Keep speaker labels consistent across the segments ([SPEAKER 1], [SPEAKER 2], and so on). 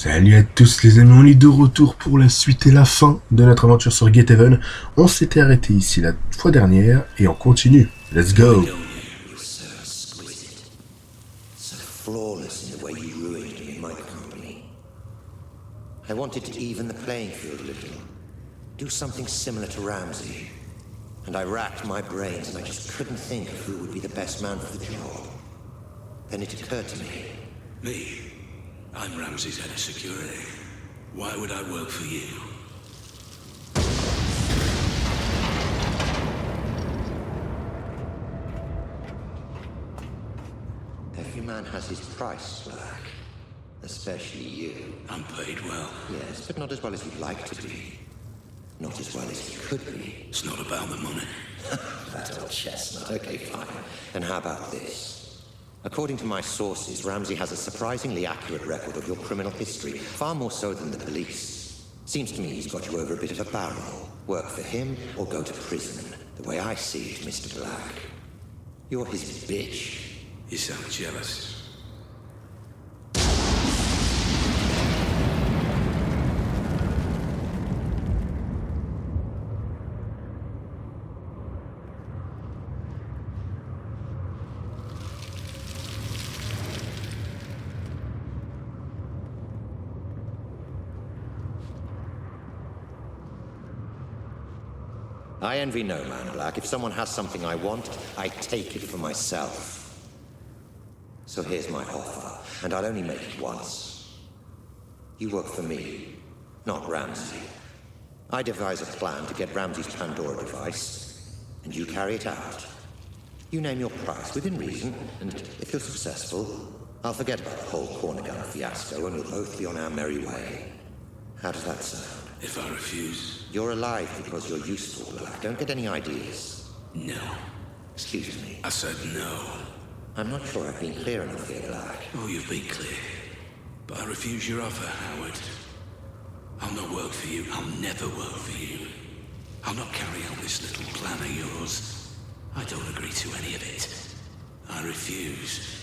[SPEAKER 1] Salut à tous les amis, on est de retour pour la suite et la fin de notre aventure sur Get-Even. On s'était arrêté ici la fois dernière et on continue. Let's go!
[SPEAKER 2] Flawless in the way you ruined me in my company. I wanted to even the playing field a little. Do something similar to Ramsey. And I racked my brains and I just couldn't think of who would be the best man for the job. Then it occurred to me.
[SPEAKER 3] Me? I'm Ramsey's head of security. Why would I work for you?
[SPEAKER 2] Every man has his price, Black. Especially you.
[SPEAKER 3] I'm paid well.
[SPEAKER 2] Yes, but not as well as you'd like to be. Not as well as you could be.
[SPEAKER 3] It's not about the money.
[SPEAKER 2] That old chestnut. Okay, fine. And how about this? According to my sources, Ramsey has a surprisingly accurate record of your criminal history, far more so than the police. Seems to me he's got you over a bit of a barrel. Work for him or go to prison. The way I see it, Mr. Black. You're his bitch.
[SPEAKER 3] You sound jealous.
[SPEAKER 2] I envy no man, Black. If someone has something I want, I take it for myself. So here's my offer, and I'll only make it once. You work for me, not Ramsey. I devise a plan to get Ramsey's Pandora device, and you carry it out. You name your price within reason, and if you're successful, I'll forget about the whole corner gun fiasco, and we'll both be on our merry way. How does that sound?
[SPEAKER 3] If I refuse?
[SPEAKER 2] You're alive because you're useful, Black. Don't get any ideas.
[SPEAKER 3] No.
[SPEAKER 2] Excuse me.
[SPEAKER 3] I said no.
[SPEAKER 2] I'm not sure I've been clear enough here, Black.
[SPEAKER 3] Oh, you've been clear. But I refuse your offer, Howard. I'll not work for you. I'll never work for you. I'll not carry out this little plan of yours. I don't agree to any of it. I refuse.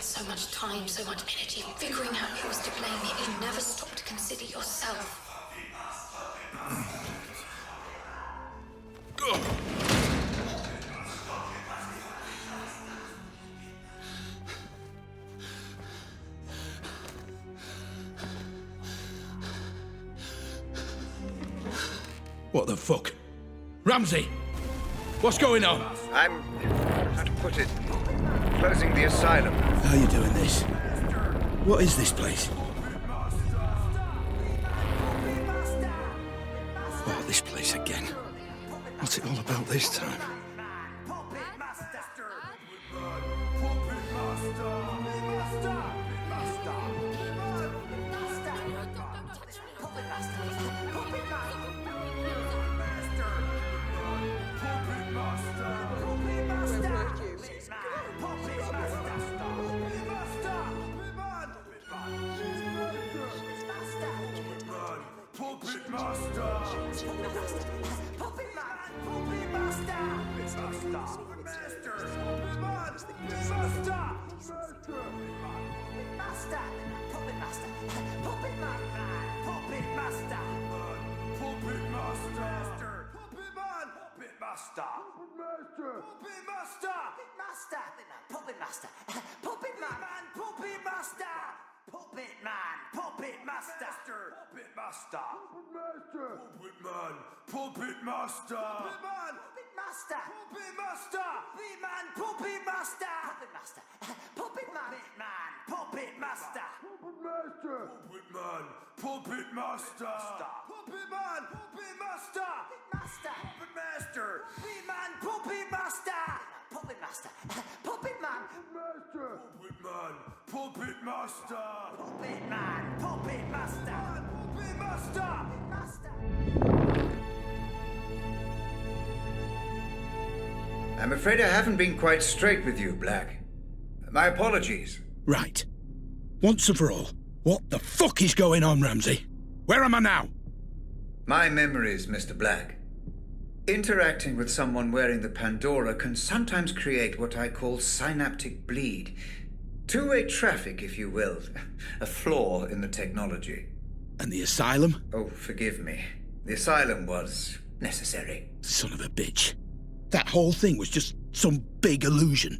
[SPEAKER 4] So much time, so much energy figuring out who was to blame, yet you never stop to consider yourself.
[SPEAKER 3] What the fuck? Ramsey! What's going on?
[SPEAKER 5] I'm... how to put it... closing the asylum.
[SPEAKER 3] How are you doing this? What is this place? Oh, this place again. What's it all about this time?
[SPEAKER 5] Master! Puppet Master! Puppet Master! Puppet Man! Puppet Master! Puppet Man! Puppet Master! Puppet Master! Puppet Man! Puppet Master! Puppet Man! Puppet Master! Puppet Master! Puppet Man! Puppet Master! Puppet Master! Puppet Man! Puppet Master! Puppet Man! Puppet Master! Puppet Man! Puppet Master! Puppet Master! Puppet Man! Puppet Master! Puppet Master! Puppet Man! Puppet Man! Puppet Master! Puppet Man! Puppet Master! Puppet Master!
[SPEAKER 6] I'm afraid I haven't been quite straight with you, Black. My apologies.
[SPEAKER 3] Right. Once and for all, what the fuck is going on, Ramsey? Where am I now?
[SPEAKER 6] My memories, Mr. Black. Interacting with someone wearing the Pandora can sometimes create what I call synaptic bleed. Two-way traffic, if you will. A flaw in the technology.
[SPEAKER 3] And the asylum?
[SPEAKER 6] Oh, forgive me. The asylum was necessary.
[SPEAKER 3] Son of a bitch. That whole thing was just some big illusion.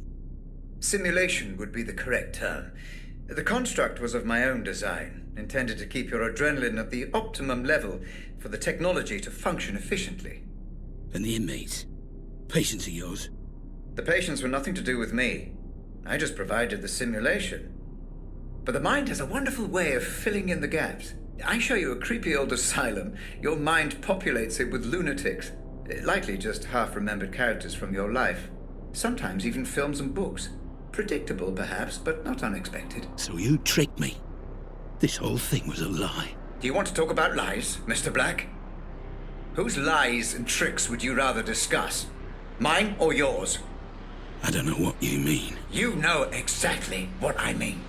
[SPEAKER 6] Simulation would be the correct term. The construct was of my own design, intended to keep your adrenaline at the optimum level for the technology to function efficiently.
[SPEAKER 3] And the inmates? Patients of yours?
[SPEAKER 6] The patients were nothing to do with me. I just provided the simulation. But the mind has a wonderful way of filling in the gaps. I show you a creepy old asylum, your mind populates it with lunatics, likely just half-remembered characters from your life. Sometimes even films and books. Predictable, perhaps, but not unexpected.
[SPEAKER 3] So you tricked me. This whole thing was a lie.
[SPEAKER 6] Do you want to talk about lies, Mr. Black? Whose lies and tricks would you rather discuss? Mine or yours?
[SPEAKER 3] I don't know what you mean.
[SPEAKER 6] You know exactly what I mean.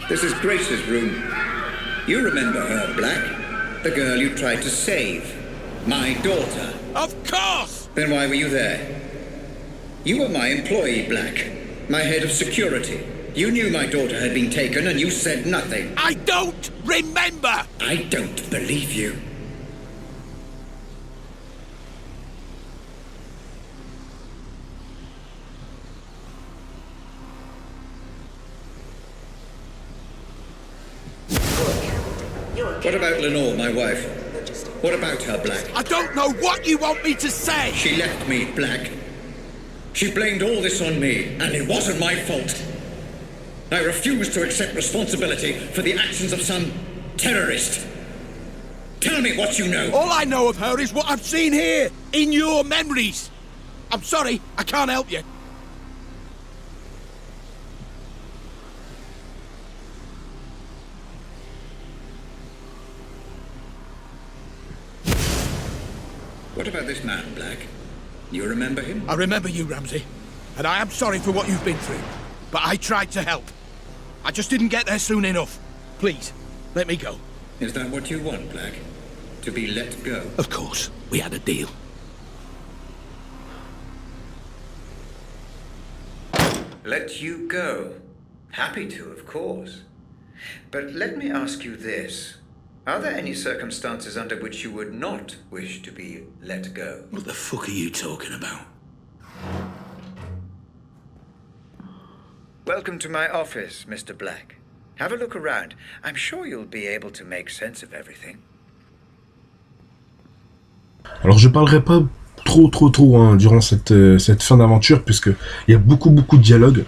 [SPEAKER 6] This is Grace's room. You remember her, Black? The girl you tried to save. My daughter.
[SPEAKER 3] Of course!
[SPEAKER 6] Then why were you there? You were my employee, Black. My head of security. You knew my daughter had been taken and you said nothing.
[SPEAKER 3] I don't remember!
[SPEAKER 6] I don't believe you. What about Lenore, my wife? What about her, Black?
[SPEAKER 3] I don't know what you want me to say!
[SPEAKER 6] She left me, Black. She blamed all this on me, and it wasn't my fault. I refuse to accept responsibility for the actions of some terrorist. Tell me what you know.
[SPEAKER 3] All I know of her is what I've seen here, in your memories. I'm sorry, I can't help you.
[SPEAKER 6] What about this man, Black? You remember him?
[SPEAKER 3] I remember you, Ramsey. And I am sorry for what you've been through. But I tried to help. I just didn't get there soon enough. Please, let me go.
[SPEAKER 6] Is that what you want, Black? To be let go?
[SPEAKER 3] Of course, we had a deal.
[SPEAKER 6] Let you go? Happy to, of course. But let me ask you this. Are there any circumstances under which you would not wish to be let go?
[SPEAKER 3] What the fuck are you talking about?
[SPEAKER 6] Welcome to my office, Mr. Black. Have a look around. I'm sure you'll be able to make sense of everything.
[SPEAKER 1] Alors je parlerai pas trop hein, durant cette fin d'aventure puisque il y a beaucoup de dialogues.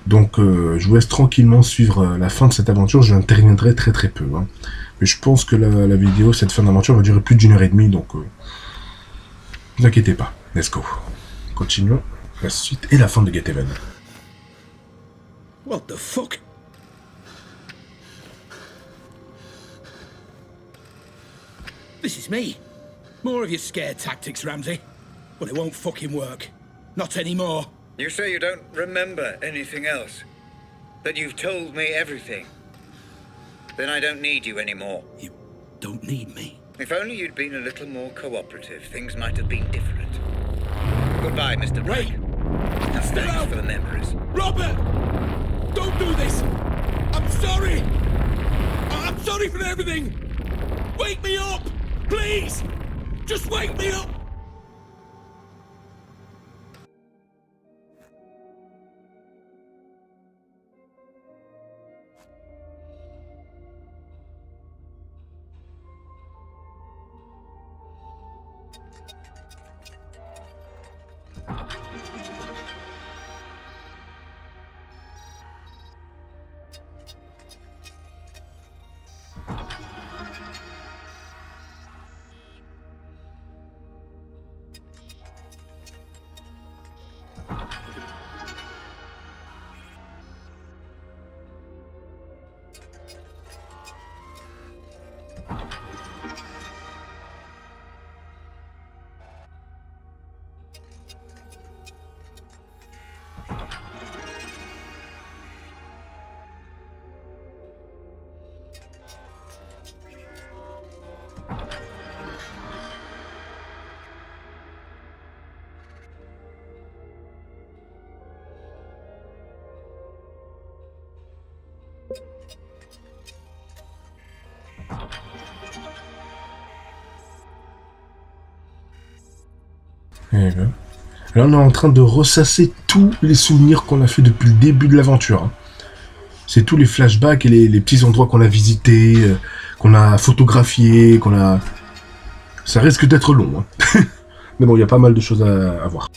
[SPEAKER 1] Donc je vous laisse tranquillement suivre la fin de cette aventure. Je interviendrai très peu. Hein. Mais je pense que la vidéo, cette fin d'aventure, va durer plus d'1h30, donc ne vous inquiétez pas. Let's go. Continuons la suite et la fin de Get Even.
[SPEAKER 3] What the fuck? This is me. More of your scare tactics, Ramsey. But it won't fucking work. Not anymore.
[SPEAKER 6] You say you don't remember anything else? That you've told me everything? Then I don't need you anymore.
[SPEAKER 3] You don't need me?
[SPEAKER 6] If only you'd been a little more cooperative, things might have been different. Goodbye, Mr. Black.
[SPEAKER 3] Wait! still
[SPEAKER 6] Thanks
[SPEAKER 3] out!
[SPEAKER 6] for the memories.
[SPEAKER 3] Robert! Don't do this! I'm sorry! I'm sorry for everything! Wake me up! Please! Just wake me up!
[SPEAKER 1] Et là, on est en train de ressasser tous les souvenirs qu'on a fait depuis le début de l'aventure. Hein. C'est tous les flashbacks et les petits endroits qu'on a visités, qu'on a photographiés, qu'on a... Ça risque d'être long. Hein. Mais bon, il y a pas mal de choses à voir.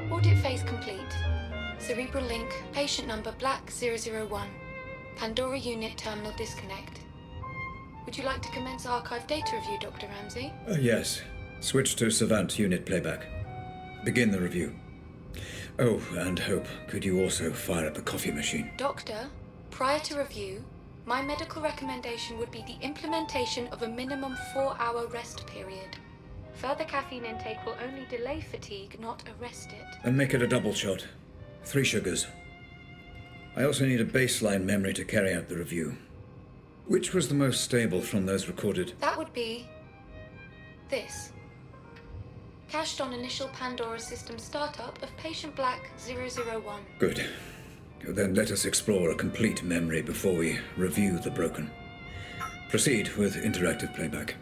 [SPEAKER 4] Audit phase complete. Cerebral link, patient number Black 001. Pandora unit terminal disconnect. Would you like to commence archive data review, Dr. Ramsey?
[SPEAKER 6] Yes. Switch to Savant unit playback. Begin the review. Oh, and Hope, could you also fire up the coffee machine?
[SPEAKER 4] Doctor, prior to review, my medical recommendation would be the implementation of a minimum 4-hour rest period. Further caffeine intake will only delay fatigue, not arrest it.
[SPEAKER 6] And make it a double shot. 3 sugars. I also need a baseline memory to carry out the review. Which was the most stable from those recorded?
[SPEAKER 4] That would be this. Cached on initial Pandora system startup of patient Black 001.
[SPEAKER 6] Good. Then let us explore a complete memory before we review the broken. Proceed with interactive playback.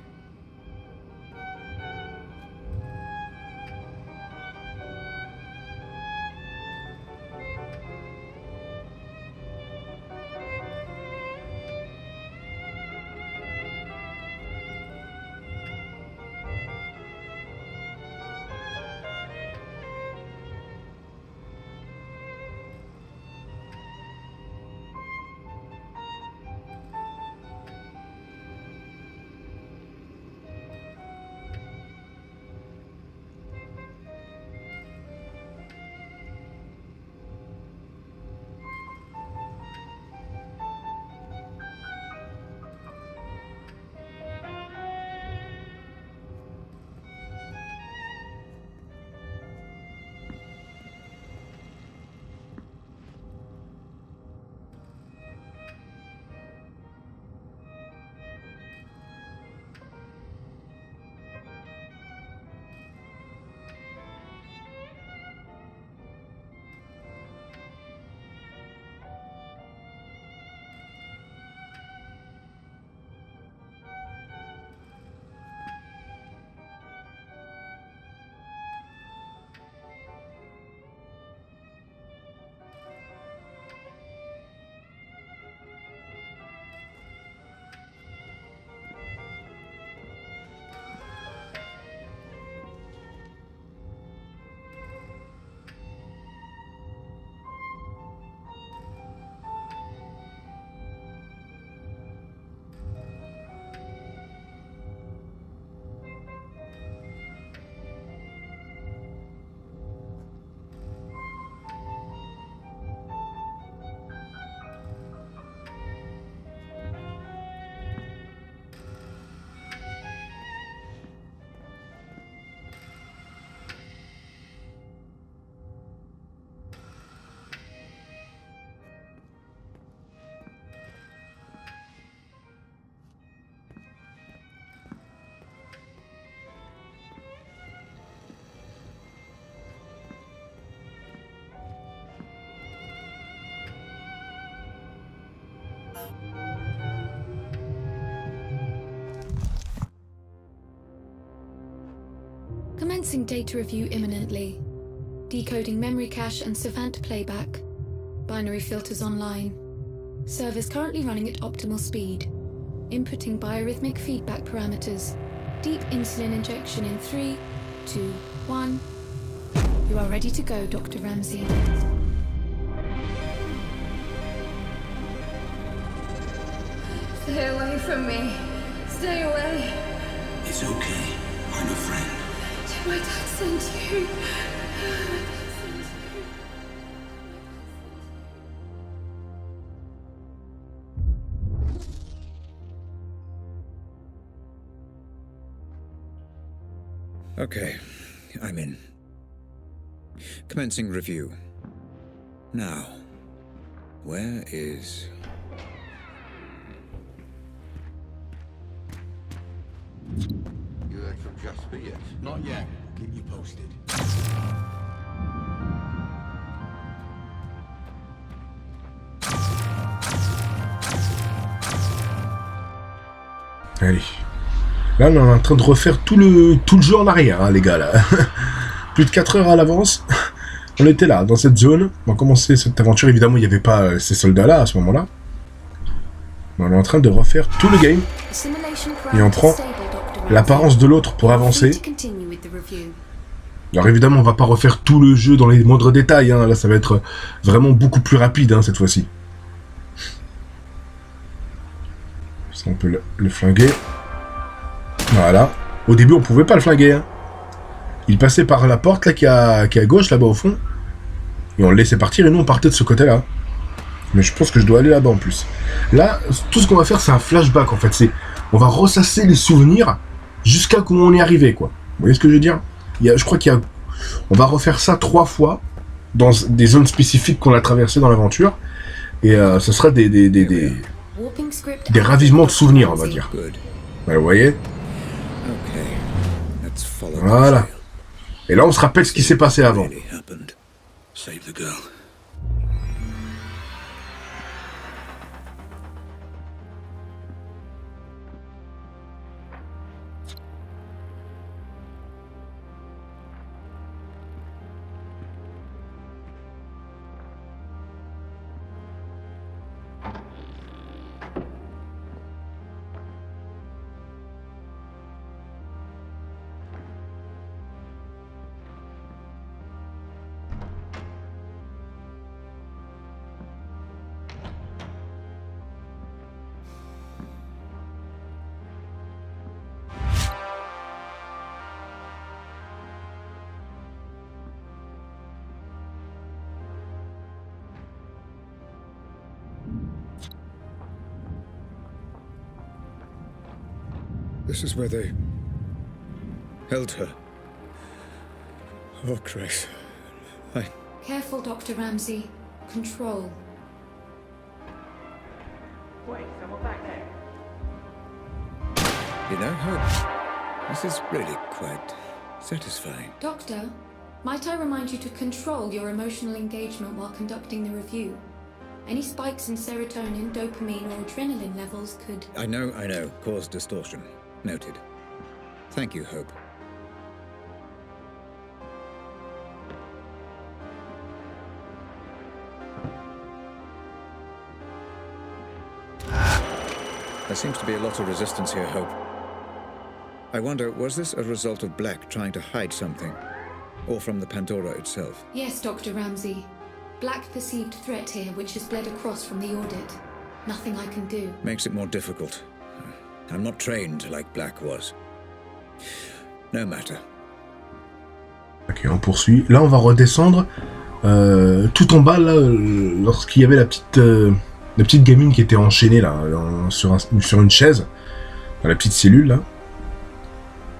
[SPEAKER 4] Commencing data review imminently. Decoding memory cache and savant playback. Binary filters online. Servers currently running at optimal speed. Inputting biorhythmic feedback parameters. Deep insulin injection in 3, 2, 1. You are ready to go, Dr. Ramsey.
[SPEAKER 7] Stay away from me. Stay away.
[SPEAKER 3] It's okay. I'm a friend.
[SPEAKER 7] Did my dad send you?
[SPEAKER 6] Okay, I'm in. Commencing review. Now, where is...
[SPEAKER 8] You heard from Jasper yet?
[SPEAKER 3] Not yet. Keep you posted.
[SPEAKER 1] Allez. Là, on est en train de refaire tout le jeu en arrière, hein, les gars, là. Plus de 4 heures à l'avance. On était là, dans cette zone. On a commencé cette aventure. Évidemment, il n'y avait pas ces soldats-là, à ce moment-là. On est en train de refaire tout le game. Et on prend l'apparence de l'autre pour avancer. Alors évidemment, on va pas refaire tout le jeu dans les moindres détails. Hein. Là, ça va être vraiment beaucoup plus rapide, hein, cette fois-ci. Ça, on peut le flinguer. Voilà. Au début, on pouvait pas le flinguer. Hein. Il passait par la porte là qui est à gauche, là-bas au fond. Et on le laissait partir et nous, on partait de ce côté-là. Mais je pense que je dois aller là-bas en plus. Là, tout ce qu'on va faire, c'est un flashback en fait. On va ressasser les souvenirs jusqu'à où on est arrivé, quoi. Vous voyez ce que je veux dire? Je crois on va refaire ça 3 fois dans des zones spécifiques qu'on a traversées dans l'aventure. Et ce sera des ravisements de souvenirs, on va dire. Voilà, vous voyez? Voilà. Et là, on se rappelle ce qui s'est passé avant.
[SPEAKER 3] Save the girl.
[SPEAKER 6] This is where they held her. Oh, Christ.
[SPEAKER 4] Careful, Dr. Ramsey. Control.
[SPEAKER 5] Wait, someone back there.
[SPEAKER 6] You know, Hope, this is really quite satisfying.
[SPEAKER 4] Doctor, might I remind you to control your emotional engagement while conducting the review? Any spikes in serotonin, dopamine, or adrenaline levels could...
[SPEAKER 6] I know. Cause distortion. Noted. Thank you, Hope. There seems to be a lot of resistance here, Hope. I wonder, was this a result of Black trying to hide something? Or from the Pandora itself?
[SPEAKER 4] Yes, Dr. Ramsey. Black perceived threat here, which has bled across from the audit. Nothing I can do.
[SPEAKER 6] Makes it more difficult. I'm not trained like Black was. No matter.
[SPEAKER 1] Ok, on poursuit. Là, on va redescendre tout en bas, là, lorsqu'il y avait la petite gamine qui était enchaînée, là, sur une chaise, dans la petite cellule, là.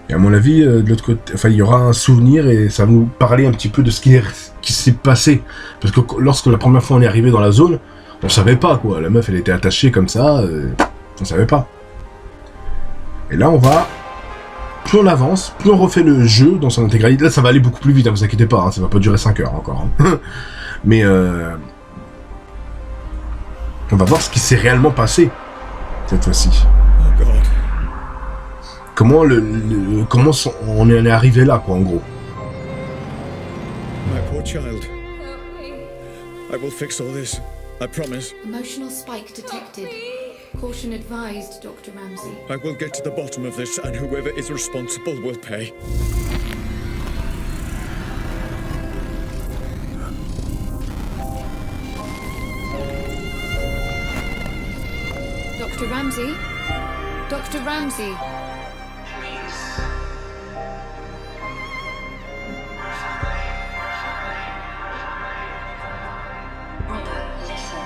[SPEAKER 1] Et à mon avis, de l'autre côté, enfin, il y aura un souvenir et ça va nous parler un petit peu de ce qui s'est passé. Parce que lorsque la première fois on est arrivé dans la zone, on savait pas, quoi. La meuf, elle était attachée comme ça, on savait pas. Et là, plus on avance, plus on refait le jeu dans son intégralité. Là, ça va aller beaucoup plus vite, hein, vous inquiétez pas, hein, ça va pas durer 5 heures encore. Hein. Mais On va voir ce qui s'est réellement passé cette fois-ci.
[SPEAKER 3] Oh God.
[SPEAKER 1] Comment on en est arrivé là, quoi, en gros.
[SPEAKER 3] My poor child. I will fix all this. I promise.
[SPEAKER 4] Emotional spike detected. Caution advised, Dr. Ramsey.
[SPEAKER 3] I will get to the bottom of this, and whoever is responsible will pay.
[SPEAKER 4] Dr. Ramsey? Dr. Ramsey?
[SPEAKER 9] Brother, listen.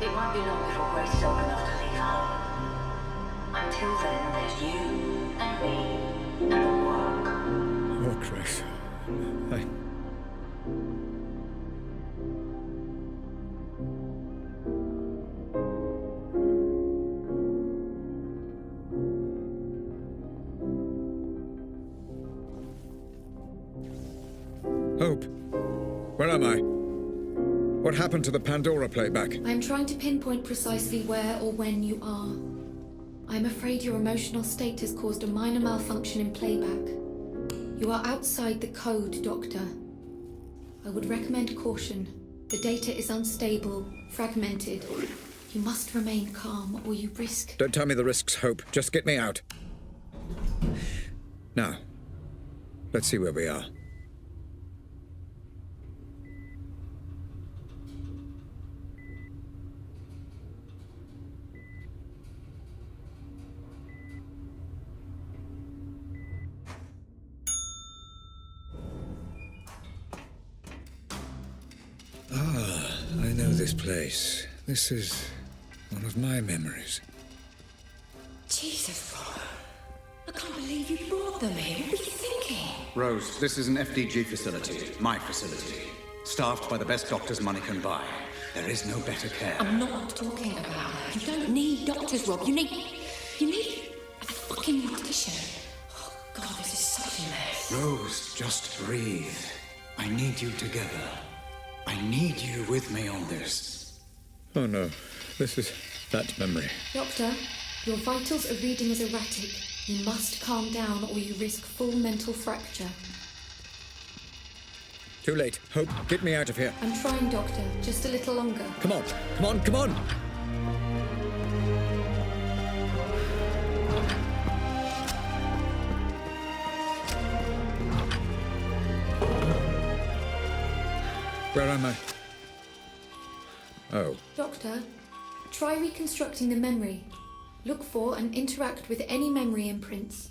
[SPEAKER 9] It won't be long before Grace is old enough to leave home. Until then, there's you and me and the work.
[SPEAKER 3] Oh, Grace. Hope, where am I? What happened to the Pandora playback?
[SPEAKER 4] I'm trying to pinpoint precisely where or when you are. I'm afraid your emotional state has caused a minor malfunction in playback. You are outside the code, Doctor. I would recommend caution. The data is unstable, fragmented. You must remain calm or you risk...
[SPEAKER 3] Don't tell me the risks, Hope. Just get me out. Now, let's see where we are. I know this place. This is one of my memories.
[SPEAKER 7] Jesus, brother. I can't believe you brought them here. What were you thinking?
[SPEAKER 10] Rose, this is an FDG facility, my facility. Staffed by the best doctors money can buy. There is no better care.
[SPEAKER 7] I'm not talking about her. You don't need doctors, Rob. You need a fucking mortician. Oh, God, this is such a mess.
[SPEAKER 10] Rose, just breathe. I need you together. I need you with me on this.
[SPEAKER 3] Oh no, this is that memory.
[SPEAKER 4] Doctor, your vitals are reading as erratic. You must calm down or you risk full mental fracture.
[SPEAKER 3] Too late. Hope, get me out of here.
[SPEAKER 4] I'm trying, Doctor. Just a little longer.
[SPEAKER 3] Come on, come on, come on! Where am I? Oh.
[SPEAKER 4] Doctor, try reconstructing the memory. Look for and interact with any memory imprints.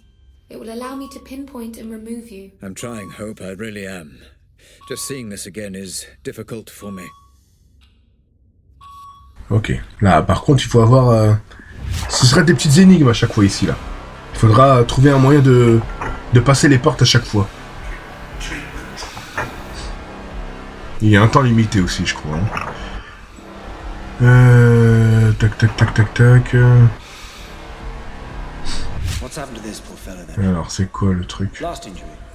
[SPEAKER 4] It will allow me to pinpoint and remove you.
[SPEAKER 3] I'm trying, Hope, I really am. Just seeing this again is difficult for me.
[SPEAKER 1] Ok. Là, par contre, il faut avoir... Ce sera des petites énigmes à chaque fois ici, là. Il faudra trouver un moyen de passer les portes à chaque fois. Il y a un temps limité aussi, je crois. Hein. Tac, tac, tac, tac, tac. Alors, c'est quoi le truc?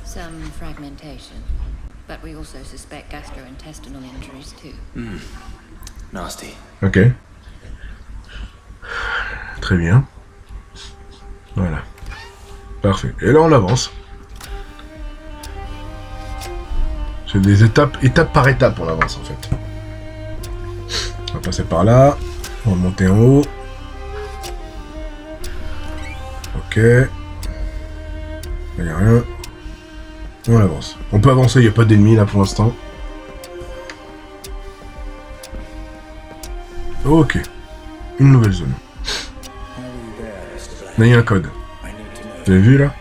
[SPEAKER 9] Some fragmentation. But we also suspect gastrointestinal injuries too.
[SPEAKER 2] Nasty.
[SPEAKER 1] Ok. Très bien. Voilà. Parfait. Et là, on avance. C'est des étapes par étape, on avance en fait. On va passer par là. On va monter en haut. Ok. Il n'y a rien. On avance. On peut avancer, il n'y a pas d'ennemis là pour l'instant. Ok. Une nouvelle zone. Là, il y a un code. Vous avez vu là?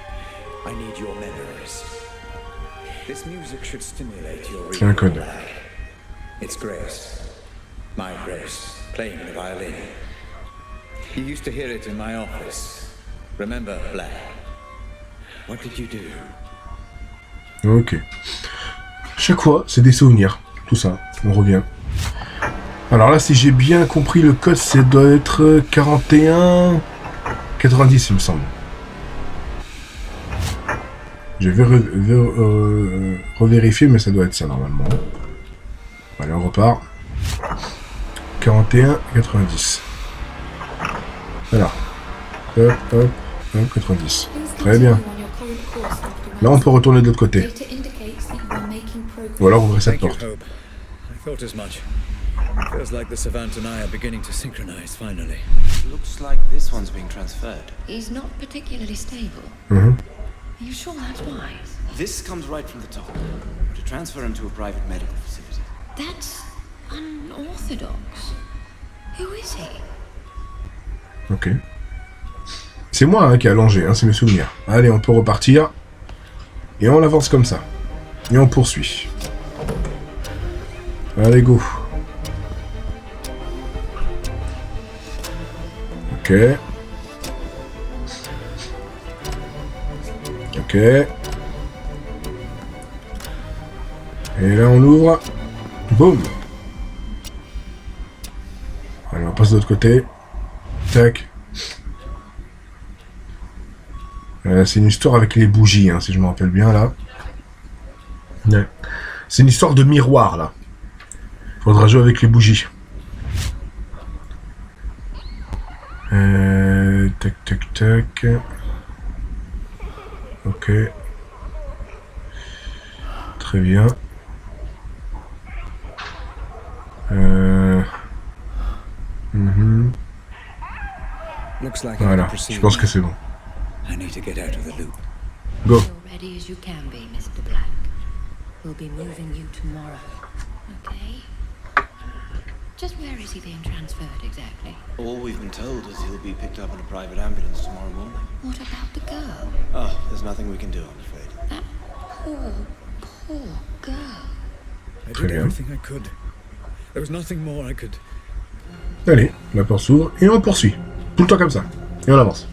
[SPEAKER 1] C'est un code.
[SPEAKER 6] It's Grace. My Grace, playing the violin. You used to hear it in my office. Remember, Black? What did you do?
[SPEAKER 1] Ok. Chaque fois, c'est des souvenirs. Tout ça. On revient. Alors là, si j'ai bien compris, le code, ça doit être 41... 90, il me semble. Je vais revérifier, mais ça doit être ça, normalement. Allez, on repart. 41, 90. Alors. Hop, hop, hop, 90. Très bien. Là, on peut retourner de l'autre côté. Ou alors ouvrir cette porte.
[SPEAKER 11] Feels like the Savant and I are beginning to synchronize, finally.
[SPEAKER 12] Looks like this one's being transferred.
[SPEAKER 7] He's not particularly stable.
[SPEAKER 1] Mhm.
[SPEAKER 7] Are you sure that's wise?
[SPEAKER 12] This comes right from the top. To transfer him to a private medical facility.
[SPEAKER 7] That's unorthodox. Who is he?
[SPEAKER 1] Ok. C'est moi hein, qui ai allongé, hein, c'est mes souvenirs. Allez, on peut repartir. Et on avance comme ça. Et on poursuit. Allez, go. Ok. Ok. Et là, on ouvre. Boum. Allez, on passe de l'autre côté. Tac. C'est une histoire avec les bougies, hein, si je me rappelle bien, là. Ouais. C'est une histoire de miroir, là. Faudra jouer avec les bougies. Tac, tac, tac. Ok. Très bien. Voilà, je pense que c'est bon.
[SPEAKER 11] I need to get out of the loop.
[SPEAKER 1] Go.
[SPEAKER 7] As ready as you can be, Mr. Black. We'll be moving you tomorrow. Okay? Just where is he being transferred exactly?
[SPEAKER 12] All we've been told is he'll be picked up in a private ambulance tomorrow morning.
[SPEAKER 7] What about the girl?
[SPEAKER 12] Oh, there's nothing we can do, I'm afraid.
[SPEAKER 7] That poor girl.
[SPEAKER 11] I did everything I could. There was nothing more I could.
[SPEAKER 1] Allez, la porte s'ouvre et on poursuit. Tout le temps comme ça. Et on avance.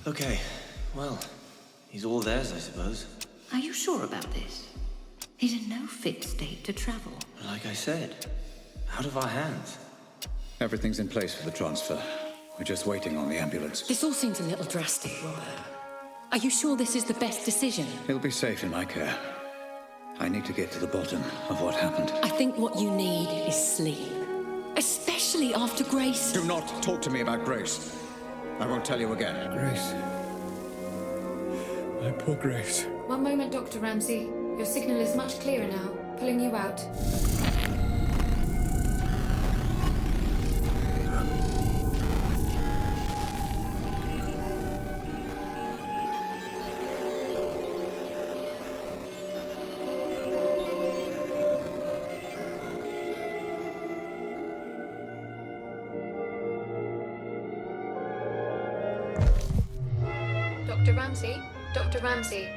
[SPEAKER 12] Okay, well, he's all theirs, I suppose.
[SPEAKER 7] Are you sure about this? He's in no fit state to travel.
[SPEAKER 12] Like I said, out of our hands.
[SPEAKER 10] Everything's in place for the transfer. We're just waiting on the ambulance.
[SPEAKER 7] This all seems a little drastic, Robert. Are you sure this is the best decision?
[SPEAKER 10] He'll be safe in my care. I need to get to the bottom of what happened.
[SPEAKER 7] I think what you need is sleep. Especially after Grace.
[SPEAKER 10] Do not talk to me about Grace. I won't tell you again.
[SPEAKER 11] Grace. My poor Grace.
[SPEAKER 4] One moment, Dr. Ramsey. Your signal is much clearer now. Pulling you out. Dr. Ramsey? Dr. Ramsey?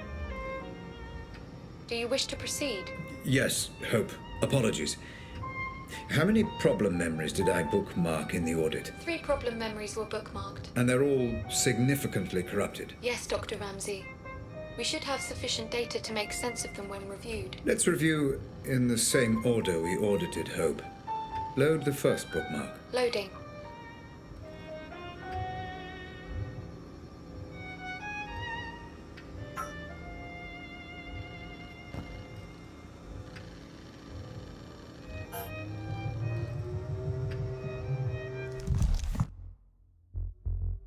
[SPEAKER 4] Do you wish to proceed?
[SPEAKER 6] Yes, Hope. Apologies. How many problem memories did I bookmark in the audit?
[SPEAKER 4] 3 problem memories were bookmarked.
[SPEAKER 6] And they're all significantly corrupted?
[SPEAKER 4] Yes, Dr. Ramsey. We should have sufficient data to make sense of them when reviewed.
[SPEAKER 6] Let's review in the same order we audited Hope. Load the first bookmark.
[SPEAKER 4] Loading.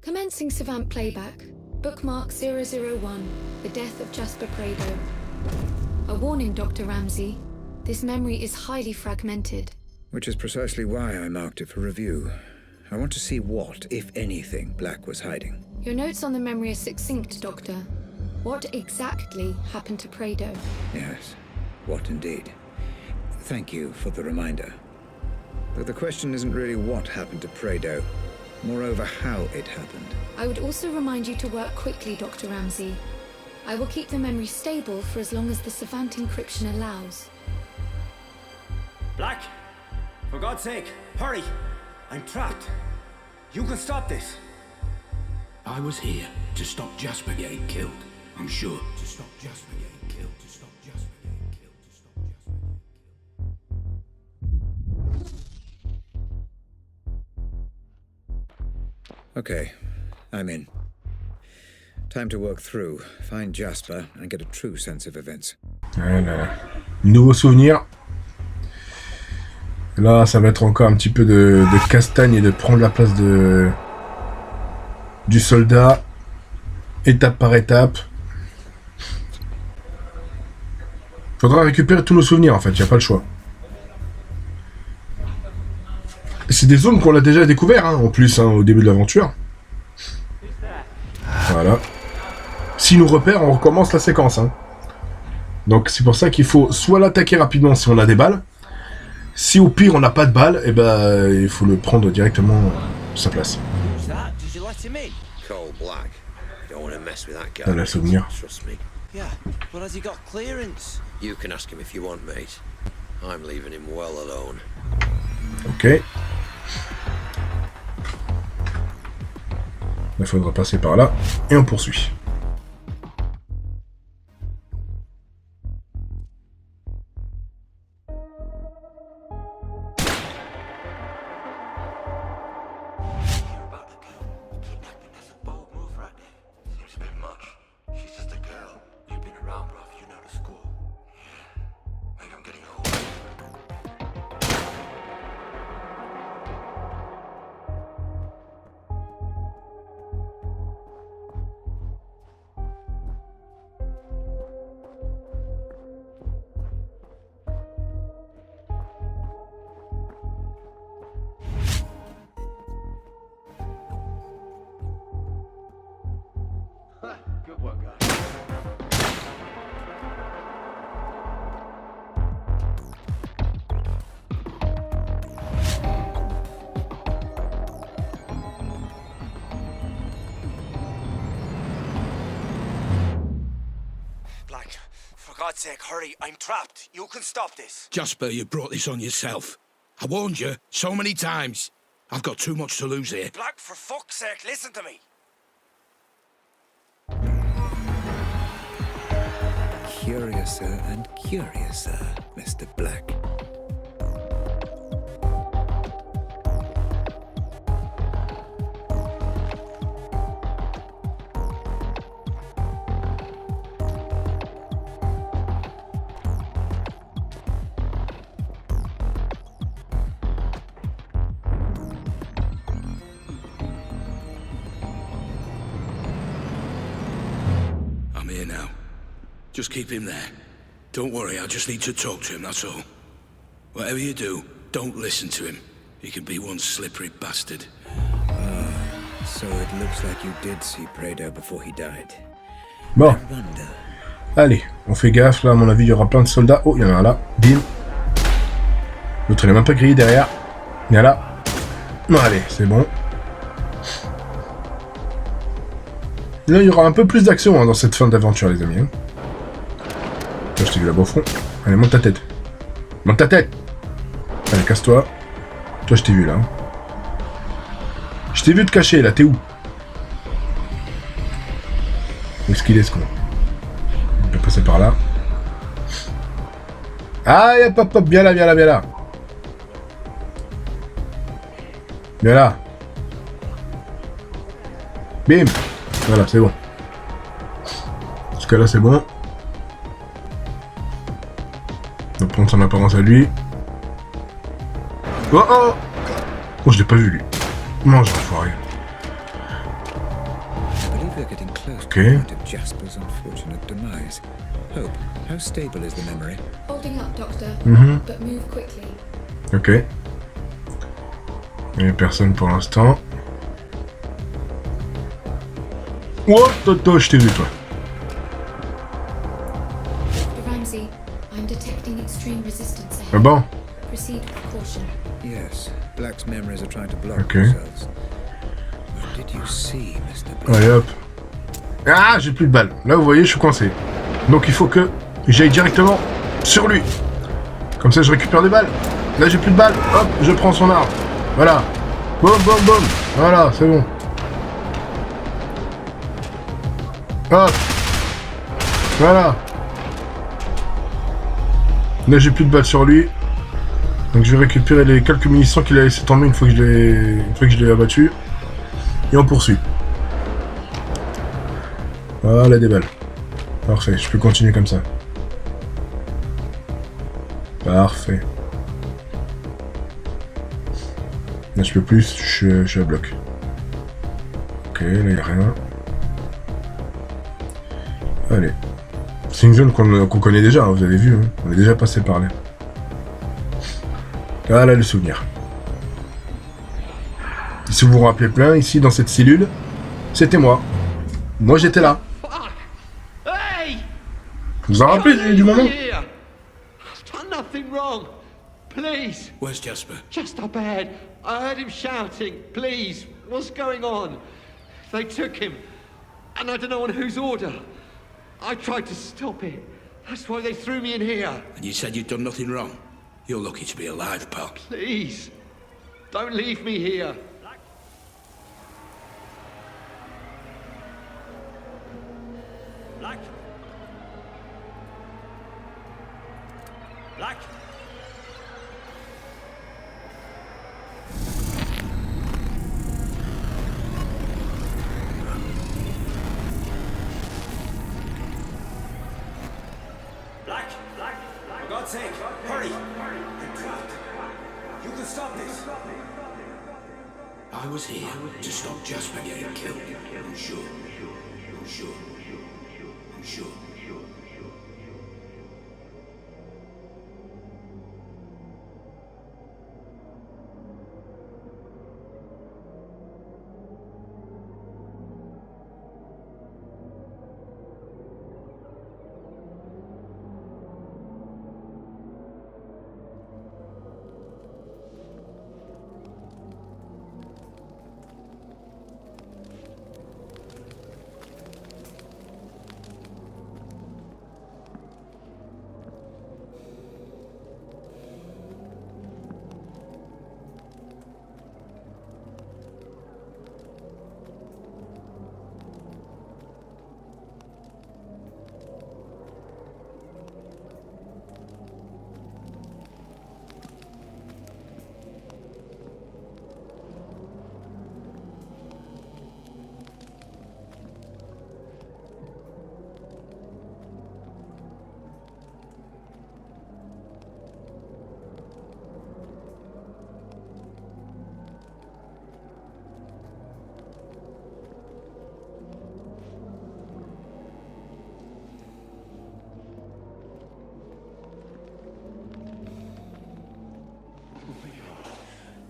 [SPEAKER 4] Commencing Savant playback. Bookmark 001, the death of Jasper Prado. A warning, Dr. Ramsey. This memory is highly fragmented.
[SPEAKER 10] Which is precisely why I marked it for review. I want to see what, if anything, Black was hiding.
[SPEAKER 4] Your notes on the memory are succinct, Doctor. What exactly happened to Prado?
[SPEAKER 10] Yes, what indeed. Thank you for the reminder. But the question isn't really what happened to Prado, moreover how it happened.
[SPEAKER 4] I would also remind you to work quickly, Dr. Ramsey. I will keep the memory stable for as long as the Savant encryption allows.
[SPEAKER 5] Black! For God's sake, hurry! I'm trapped. You can stop this.
[SPEAKER 3] I was here to stop Jasper getting killed. I'm sure. To stop Jasper getting killed. To stop Jasper getting killed. To stop Jasper getting killed.
[SPEAKER 10] Okay, I'm in. Time to work through, find Jasper, and get a true sense of events.
[SPEAKER 1] Voilà. Nouveau souvenir. Là, ça va être encore un petit peu de castagne et de prendre la place du soldat, étape par étape. Faudra récupérer tous nos souvenirs en fait, y a pas le choix. C'est des zones qu'on a déjà découvert en plus au début de l'aventure. Voilà. Si nous repère, on recommence la séquence. Donc c'est pour ça qu'il faut soit l'attaquer rapidement si on a des balles. Si au pire on n'a pas de balles, et ben il faut le prendre directement à sa place. Dans le souvenir.
[SPEAKER 12] Yeah, but has he got clearance?
[SPEAKER 2] You can ask him if you want, mate. I'm leaving him well alone.
[SPEAKER 1] Ok. Il faudra passer par là et on poursuit.
[SPEAKER 5] Good work, guys. Black, for God's sake, hurry. I'm trapped. You can stop this.
[SPEAKER 3] Jasper, you brought this on yourself. I warned you so many times. I've got too much to lose here.
[SPEAKER 5] Black, for fuck's sake, listen to me.
[SPEAKER 10] Curiouser and curiouser, Mr. Black.
[SPEAKER 3] I'm here now. Just keep him there. Don't worry, I just need to talk to him, that's all. Whatever you do, don't listen to him. He can be one slippery bastard.
[SPEAKER 10] So it looks like you did see Prado before he died.
[SPEAKER 1] Bon. Allez, on fait gaffe, là, à mon avis, il y aura plein de soldats. Oh, il y en a un là. Bim. L'autre, il n'est même pas grillé derrière. Il y en a là. Non, allez, c'est bon. Là, il y aura un peu plus d'action dans cette fin d'aventure, les amis. Là, je t'ai vu là-bas au fond. Allez, monte ta tête. Monte ta tête. Allez, casse-toi. Toi, je t'ai vu là. Je t'ai vu te cacher là, t'es où? Où est-ce qu'il est, ce con? On peut passer par là. Ah, hop, hop, hop, viens là, viens là, viens là. Viens là. Bim. Voilà, c'est bon. Jusqu'à là, c'est bon. On va prendre son apparence à lui. Oh oh! Oh, je l'ai pas vu, lui. Non, j'ai enfoiré.
[SPEAKER 10] I believe we're getting close to
[SPEAKER 1] Okay.
[SPEAKER 10] the point of Jasper's unfortunate demise. Hope, how stable is the memory?
[SPEAKER 4] Holding up, Doctor. But move quickly.
[SPEAKER 1] Ok. Il n'y a personne pour l'instant. Oh, Toto, je t'ai vu, toi.
[SPEAKER 4] Dr. Ramsey, I'm detecting extreme resistance ahead.
[SPEAKER 1] Ah bon?
[SPEAKER 4] Proceed with caution.
[SPEAKER 10] Yes, Black's memories are trying to block
[SPEAKER 1] Okay.
[SPEAKER 10] themselves. What did you see, Mr. Black?
[SPEAKER 1] Allez, hop. Ah, j'ai plus de balles. Là, vous voyez, je suis coincé. Donc, il faut que j'aille directement sur lui. Comme ça, je récupère des balles. Là, j'ai plus de balles. Hop, je prends son arme. Voilà. Boum, boum, boum. Voilà, c'est bon. Hop. Voilà. Là, j'ai plus de balles sur lui. Donc, je vais récupérer les quelques munitions qu'il a laissé tomber une fois que je l'ai abattu. Et on poursuit. Voilà, des balles. Parfait, je peux continuer comme ça. Parfait. Là, je peux plus, je suis à bloc. Ok, là, il n'y a rien. Allez. C'est une zone qu'on connaît déjà, hein, vous avez vu. Hein. On est déjà passé par là. Ah là, le souvenir. Et si vous vous rappelez plein, ici, dans cette cellule, c'était moi. Moi, j'étais là.
[SPEAKER 13] Hey!
[SPEAKER 1] Vous vous en rappelez du moment?
[SPEAKER 13] I've done nothing wrong. Please.
[SPEAKER 3] Where's Jasper?
[SPEAKER 13] Just up ahead. I heard him shouting. Please. What's going on? They took him. And I don't know on whose order. I tried to stop it. That's why they threw me in here.
[SPEAKER 3] And you said you'd done nothing wrong? You're lucky to be alive, pal.
[SPEAKER 13] Please. Don't leave me here. Black. Black. Black. Black. For God's sake, hurry. I'm trapped. You can stop this.
[SPEAKER 3] I was here to stop Jasper getting killed. I'm sure. I'm sure. I'm sure.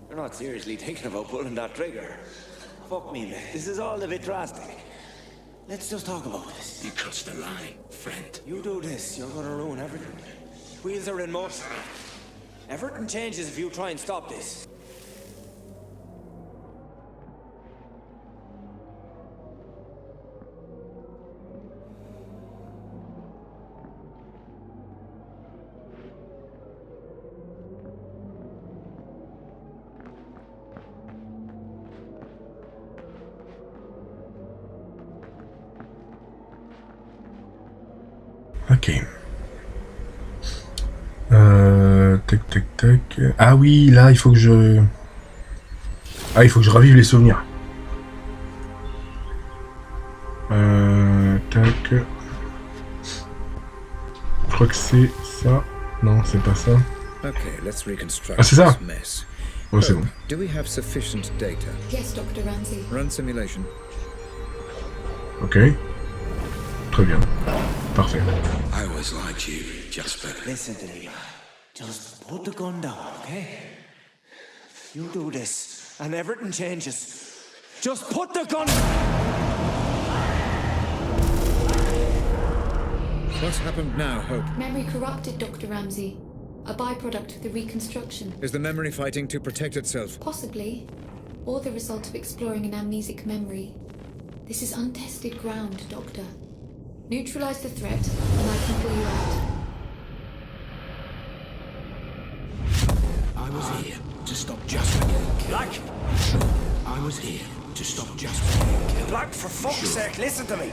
[SPEAKER 14] You're not seriously thinking about pulling that trigger. Fuck me, man. This is all a bit drastic. Let's just talk about this.
[SPEAKER 3] You crossed the line, friend.
[SPEAKER 14] You do this, you're gonna ruin everything. Wheels are in motion. Everything changes if you try and stop this.
[SPEAKER 1] Ok. Tac, tac, tac. Ah oui, là, il faut que je... Ah, il faut que je ravive les souvenirs. Tac. Je crois que c'est ça. Non, c'est pas ça.
[SPEAKER 10] Okay, let's reconstruct
[SPEAKER 1] Ah, c'est ça.
[SPEAKER 10] this mess.
[SPEAKER 1] Ouais, c'est bon.
[SPEAKER 10] Do we have sufficient data?
[SPEAKER 4] Yes, Dr. Ramsey.
[SPEAKER 10] Run simulation.
[SPEAKER 1] Ok. Très bien. Parfait.
[SPEAKER 3] I always liked you, Jasper.
[SPEAKER 14] Listen to me. Just put the gun down, okay? You do this, and everything changes. Just put the gun.
[SPEAKER 10] What's happened now, Hope?
[SPEAKER 4] Memory corrupted, Dr. Ramsey. A byproduct of the reconstruction.
[SPEAKER 10] Is the memory fighting to protect itself?
[SPEAKER 4] Possibly. Or the result of exploring an amnesic memory. This is untested ground, Doctor. Neutralize the threat, and I can pull you out.
[SPEAKER 3] I was here to stop Jasper getting killed.
[SPEAKER 5] Black!
[SPEAKER 3] Sure. I was here to stop Jasper getting killed.
[SPEAKER 5] Black, for fuck's sake, listen to me!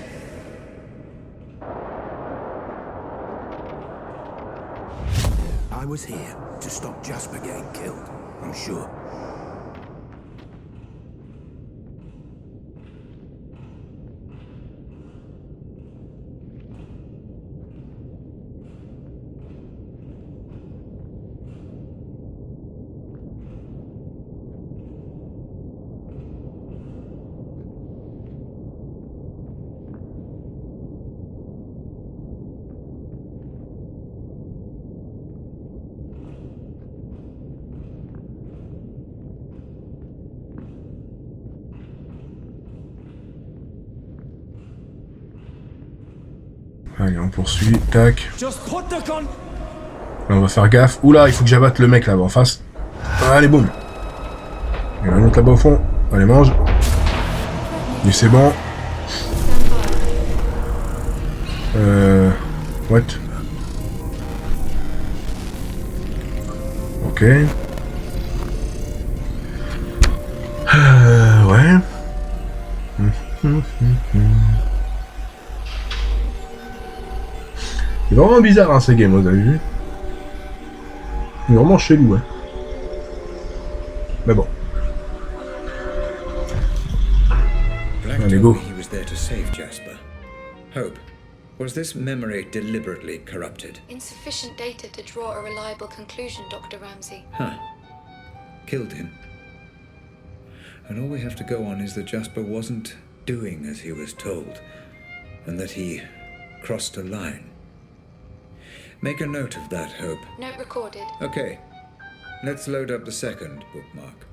[SPEAKER 3] I was here to stop Jasper getting killed, I'm sure.
[SPEAKER 1] Allez, on poursuit. Tac.
[SPEAKER 5] Just put the gun.
[SPEAKER 1] Là, on va faire gaffe. Oula, il faut que j'abatte le mec là-bas en face. Allez, boum. Il y en a un autre là-bas au fond. Allez, mange. Lui, c'est bon. What? Ok. Ouais. C'est vraiment bizarre hein, ces games, vous avez vu? C'est vraiment chelou, hein. Mais bon. Allez, go.
[SPEAKER 10] He was there to save Jasper. Hope, was this memory deliberately corrupted?
[SPEAKER 4] Insufficient data to draw a reliable conclusion, Dr. Ramsey.
[SPEAKER 10] Huh. Killed him. And all we have to go on is that Jasper wasn't doing as he was told, and that he crossed a line. Make a note of that, Hope.
[SPEAKER 4] Note recorded.
[SPEAKER 10] Okay. Let's load up the second bookmark.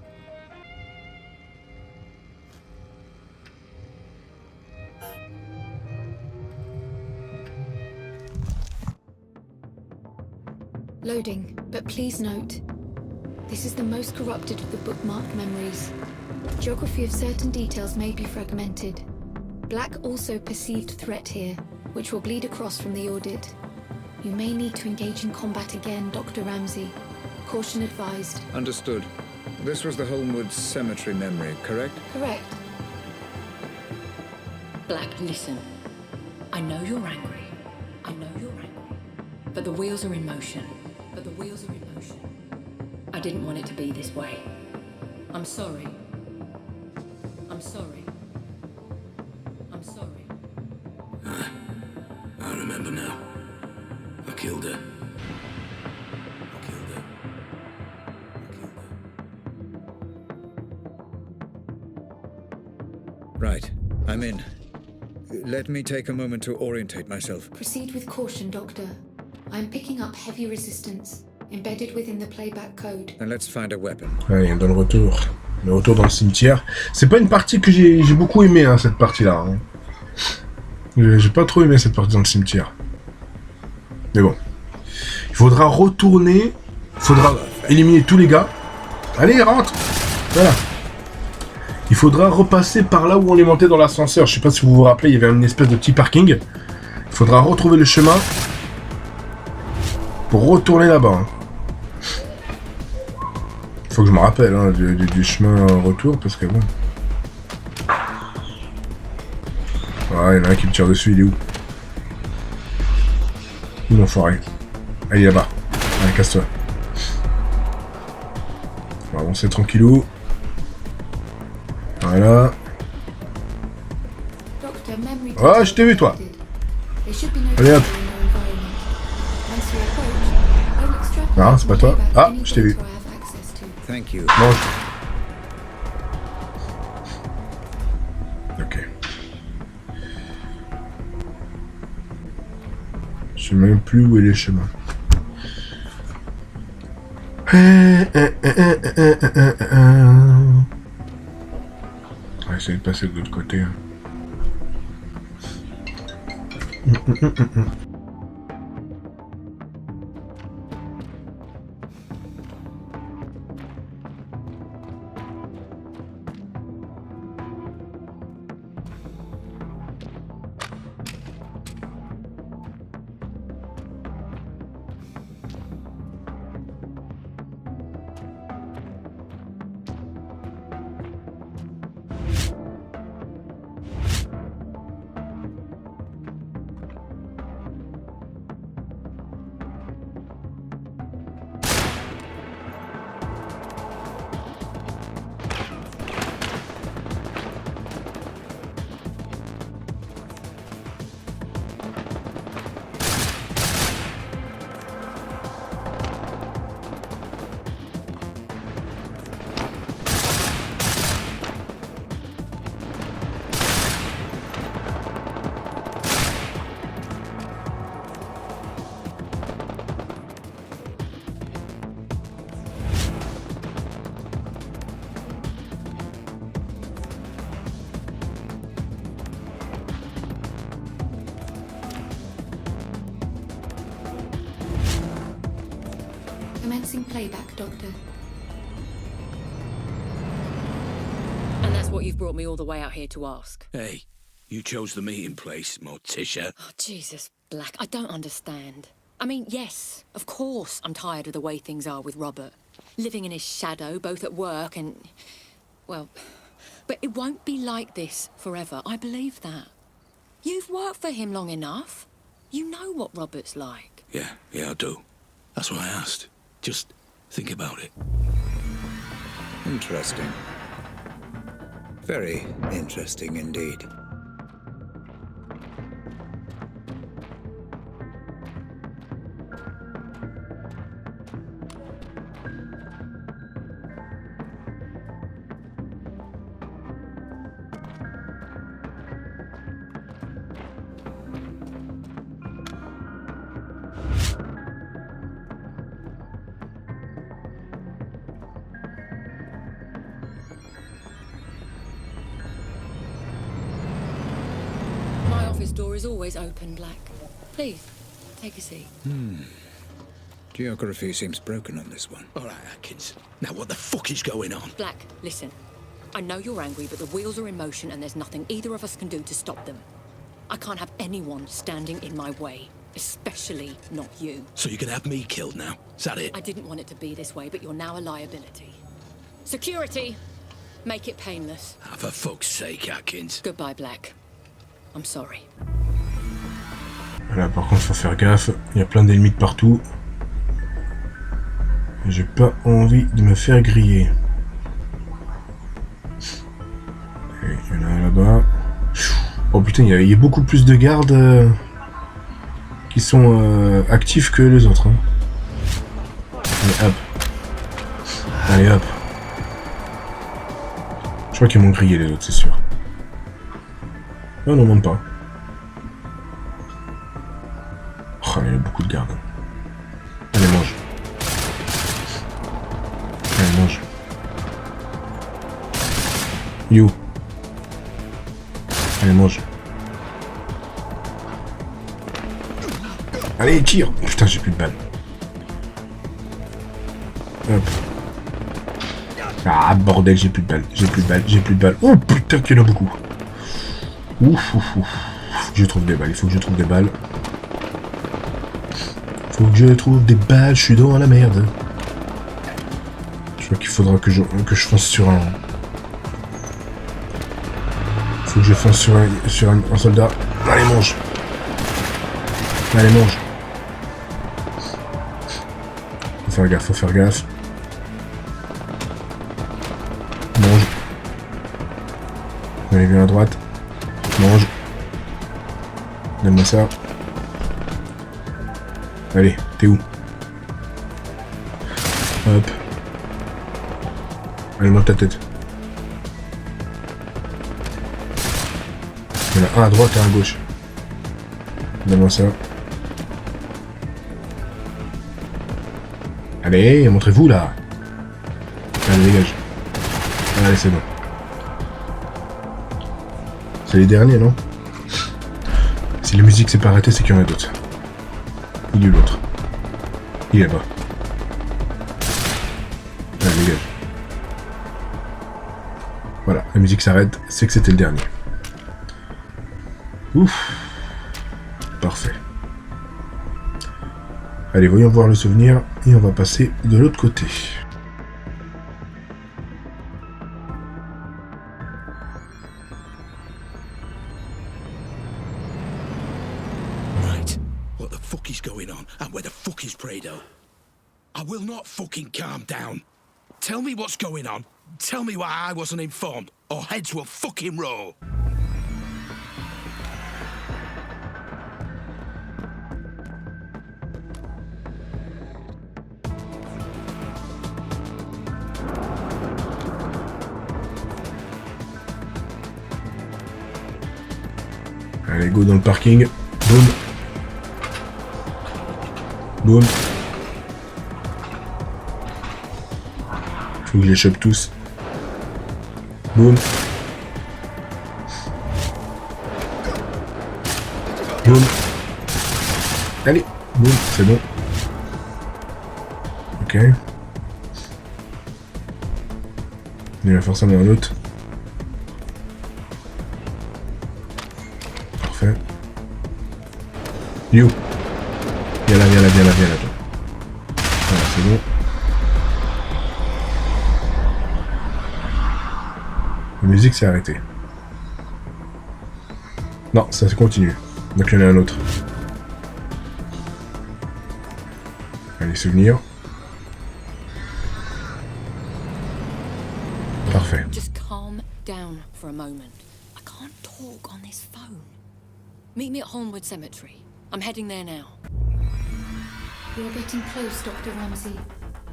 [SPEAKER 4] Loading, but please note, this is the most corrupted of the bookmarked memories. Geography of certain details may be fragmented. Black also perceived threat here, which will bleed across from the audit. You may need to engage in combat again, Dr. Ramsey. Caution advised.
[SPEAKER 10] Understood. This was the Holmwood Cemetery memory, correct?
[SPEAKER 4] Correct.
[SPEAKER 7] Black, listen. I know you're angry. I know you're angry. But the wheels are in motion. I didn't want it to be this way. I'm sorry. I'm sorry. I'm sorry.
[SPEAKER 3] I remember now. I killed her.
[SPEAKER 10] Right. I'm in. Let me take a moment to orientate myself.
[SPEAKER 4] Proceed with caution, Doctor. I'm picking up heavy resistance, embedded within the playback code.
[SPEAKER 10] And let's find a weapon.
[SPEAKER 1] Allez, dans le retour. Le retour dans le cimetière. C'est pas une partie que j'ai beaucoup aimé, hein, cette partie-là. Hein. J'ai pas trop aimé cette partie dans le cimetière. Mais bon. Il faudra retourner. Il faudra éliminer tous les gars. Allez, rentre. Voilà. Il faudra repasser par là où on est monté dans l'ascenseur. Je sais pas si vous vous rappelez, il y avait une espèce de petit parking. Il faudra retrouver le chemin pour retourner là-bas. Hein. Faut que je me rappelle hein, du chemin retour parce que bon. Ah, il y en a un qui me tire dessus, il est où? Où l'enfoiré? Allez là-bas. Allez, casse-toi. On va avancer tranquillou. Voilà. Ah, je t'ai vu toi. Allez hop. Non, c'est pas toi. Ah, je t'ai vu. Mange. Ok. Je sais même plus où est le chemin. On va essayer de passer de l'autre côté.
[SPEAKER 4] Commencing playback, Doctor.
[SPEAKER 15] And that's what you've brought me all the way out here to ask.
[SPEAKER 3] Hey, you chose the meeting place, Morticia.
[SPEAKER 15] Oh, Jesus, Black, I don't understand. I mean, yes, of course I'm tired of the way things are with Robert. Living in his shadow, both at work and... well... but it won't be like this forever, I believe that. You've worked for him long enough. You know what Robert's like.
[SPEAKER 3] Yeah, I do. That's why I asked. Just think about it.
[SPEAKER 10] Interesting. Very interesting indeed.
[SPEAKER 15] His door is always open, Black. Please, take a seat.
[SPEAKER 10] Geography seems broken on this one.
[SPEAKER 3] All right, Atkins. Now what the fuck is going on?
[SPEAKER 15] Black, listen. I know you're angry, but the wheels are in motion and there's nothing either of us can do to stop them. I can't have anyone standing in my way, especially not you.
[SPEAKER 3] So you're gonna have me killed now? Is that it?
[SPEAKER 15] I didn't want it to be this way, but you're now a liability. Security! Make it painless.
[SPEAKER 3] Ah, for fuck's sake, Atkins.
[SPEAKER 15] Goodbye, Black. I'm sorry.
[SPEAKER 1] Là, par contre, faut faire gaffe. Il y a plein d'ennemis de partout. J'ai pas envie de me faire griller. Et il y en a un là-bas. Oh putain, il y a beaucoup plus de gardes qui sont actifs que les autres. Hein. Allez, hop. Allez, hop. Je crois qu'ils m'ont grillé les autres, c'est sûr. Non, non, même pas. Oh, il y a beaucoup de gardes. Allez, mange. Allez, mange. You. Allez, mange. Allez, tire. Putain, j'ai plus de balles. Hop. Ah, bordel, j'ai plus de balles. J'ai plus de balles. J'ai plus de balles. Oh, putain, qu'il y en a beaucoup. Ouf, ouf, ouf. Faut que je trouve des balles. Il faut que je trouve des balles. Faut que je trouve des balles. Je suis dans la merde. Je crois qu'il faudra que je fonce sur un... Faut que je fonce sur un soldat. Allez, mange. Allez, mange. Faut faire gaffe, faut faire gaffe. Mange. Allez, viens à droite. Mange. Donne-moi ça. Allez, t'es où? Hop. Allez, monte ta tête. Il y en a un à droite et un à gauche. Donne-moi ça. Allez, montrez-vous là. Allez, dégage. Allez, c'est bon. C'est les derniers, non? Si la musique s'est pas arrêtée, c'est qu'il y en a d'autres. Il est l'autre. Il est là-bas. Allez, dégage. Voilà, la musique s'arrête, c'est que c'était le dernier. Ouf. Parfait. Allez, voyons voir le souvenir, et on va passer de l'autre côté.
[SPEAKER 3] Right. What the fuck is going on? And where the fuck is Prado? I will not fucking calm down. Tell me what's going on. Tell me why I wasn't informed, or heads will fucking roll.
[SPEAKER 1] Allez, go dans le parking. Boum. Boum. Faut que je les chope tous. Boum. Boum. Allez. Boum, c'est bon. Ok. Il y a forcément un autre. Parfait. You. Viens là, viens là, viens là, viens là. Voilà, c'est bon. La musique s'est arrêtée. Non, ça continue. Donc il y en a un autre. Allez, souvenirs. Parfait.
[SPEAKER 15] Just calm down for a moment. I can't talk on this phone. Meet me at Holmwood Cemetery. I'm heading there now.
[SPEAKER 4] You're getting close, Dr. Ramsey.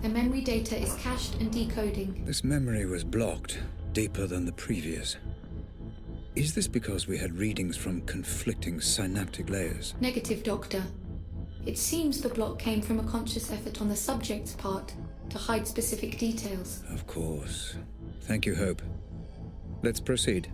[SPEAKER 4] The memory data is cached and decoding.
[SPEAKER 10] This memory was blocked, deeper than the previous. Is this because we had readings from conflicting synaptic layers?
[SPEAKER 4] Negative, Doctor. It seems the block came from a conscious effort on the subject's part to hide specific details.
[SPEAKER 10] Of course. Thank you, Hope. Let's proceed.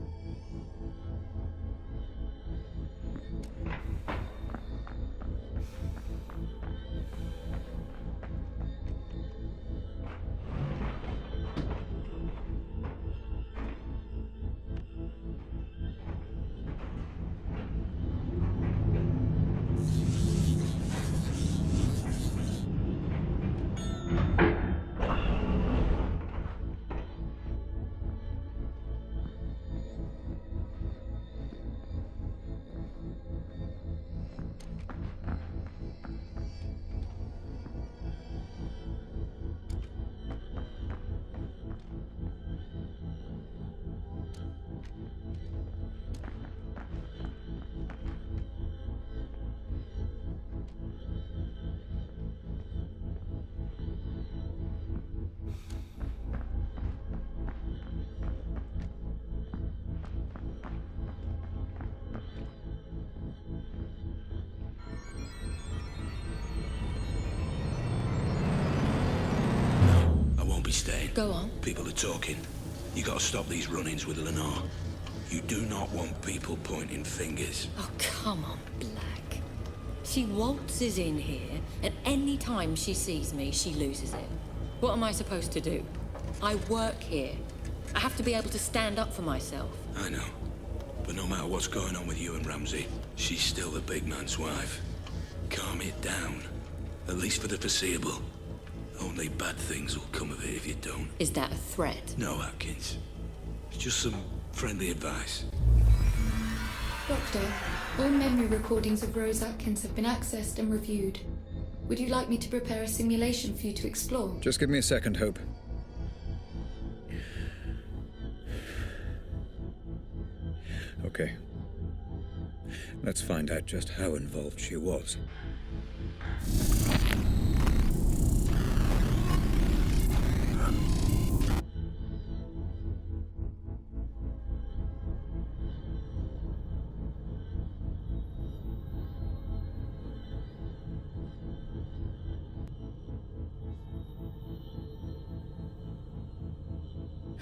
[SPEAKER 3] Staying.
[SPEAKER 15] Go on.
[SPEAKER 3] People are talking. You gotta stop these run-ins with Lenore. You do not want people pointing fingers.
[SPEAKER 15] Oh, come on, Black. She waltzes in here, and any time she sees me, she loses it. What am I supposed to do? I work here. I have to be able to stand up for myself.
[SPEAKER 3] I know. But no matter what's going on with you and Ramsey, she's still the big man's wife. Calm it down. At least for the foreseeable. Only bad things will come of it if you don't.
[SPEAKER 15] Is that a threat?
[SPEAKER 3] No, Atkins. It's just some friendly advice.
[SPEAKER 4] Doctor, all memory recordings of Rose Atkins have been accessed and reviewed. Would you like me to prepare a simulation for you to explore?
[SPEAKER 10] Just give me a second, Hope. Okay. Let's find out just how involved she was.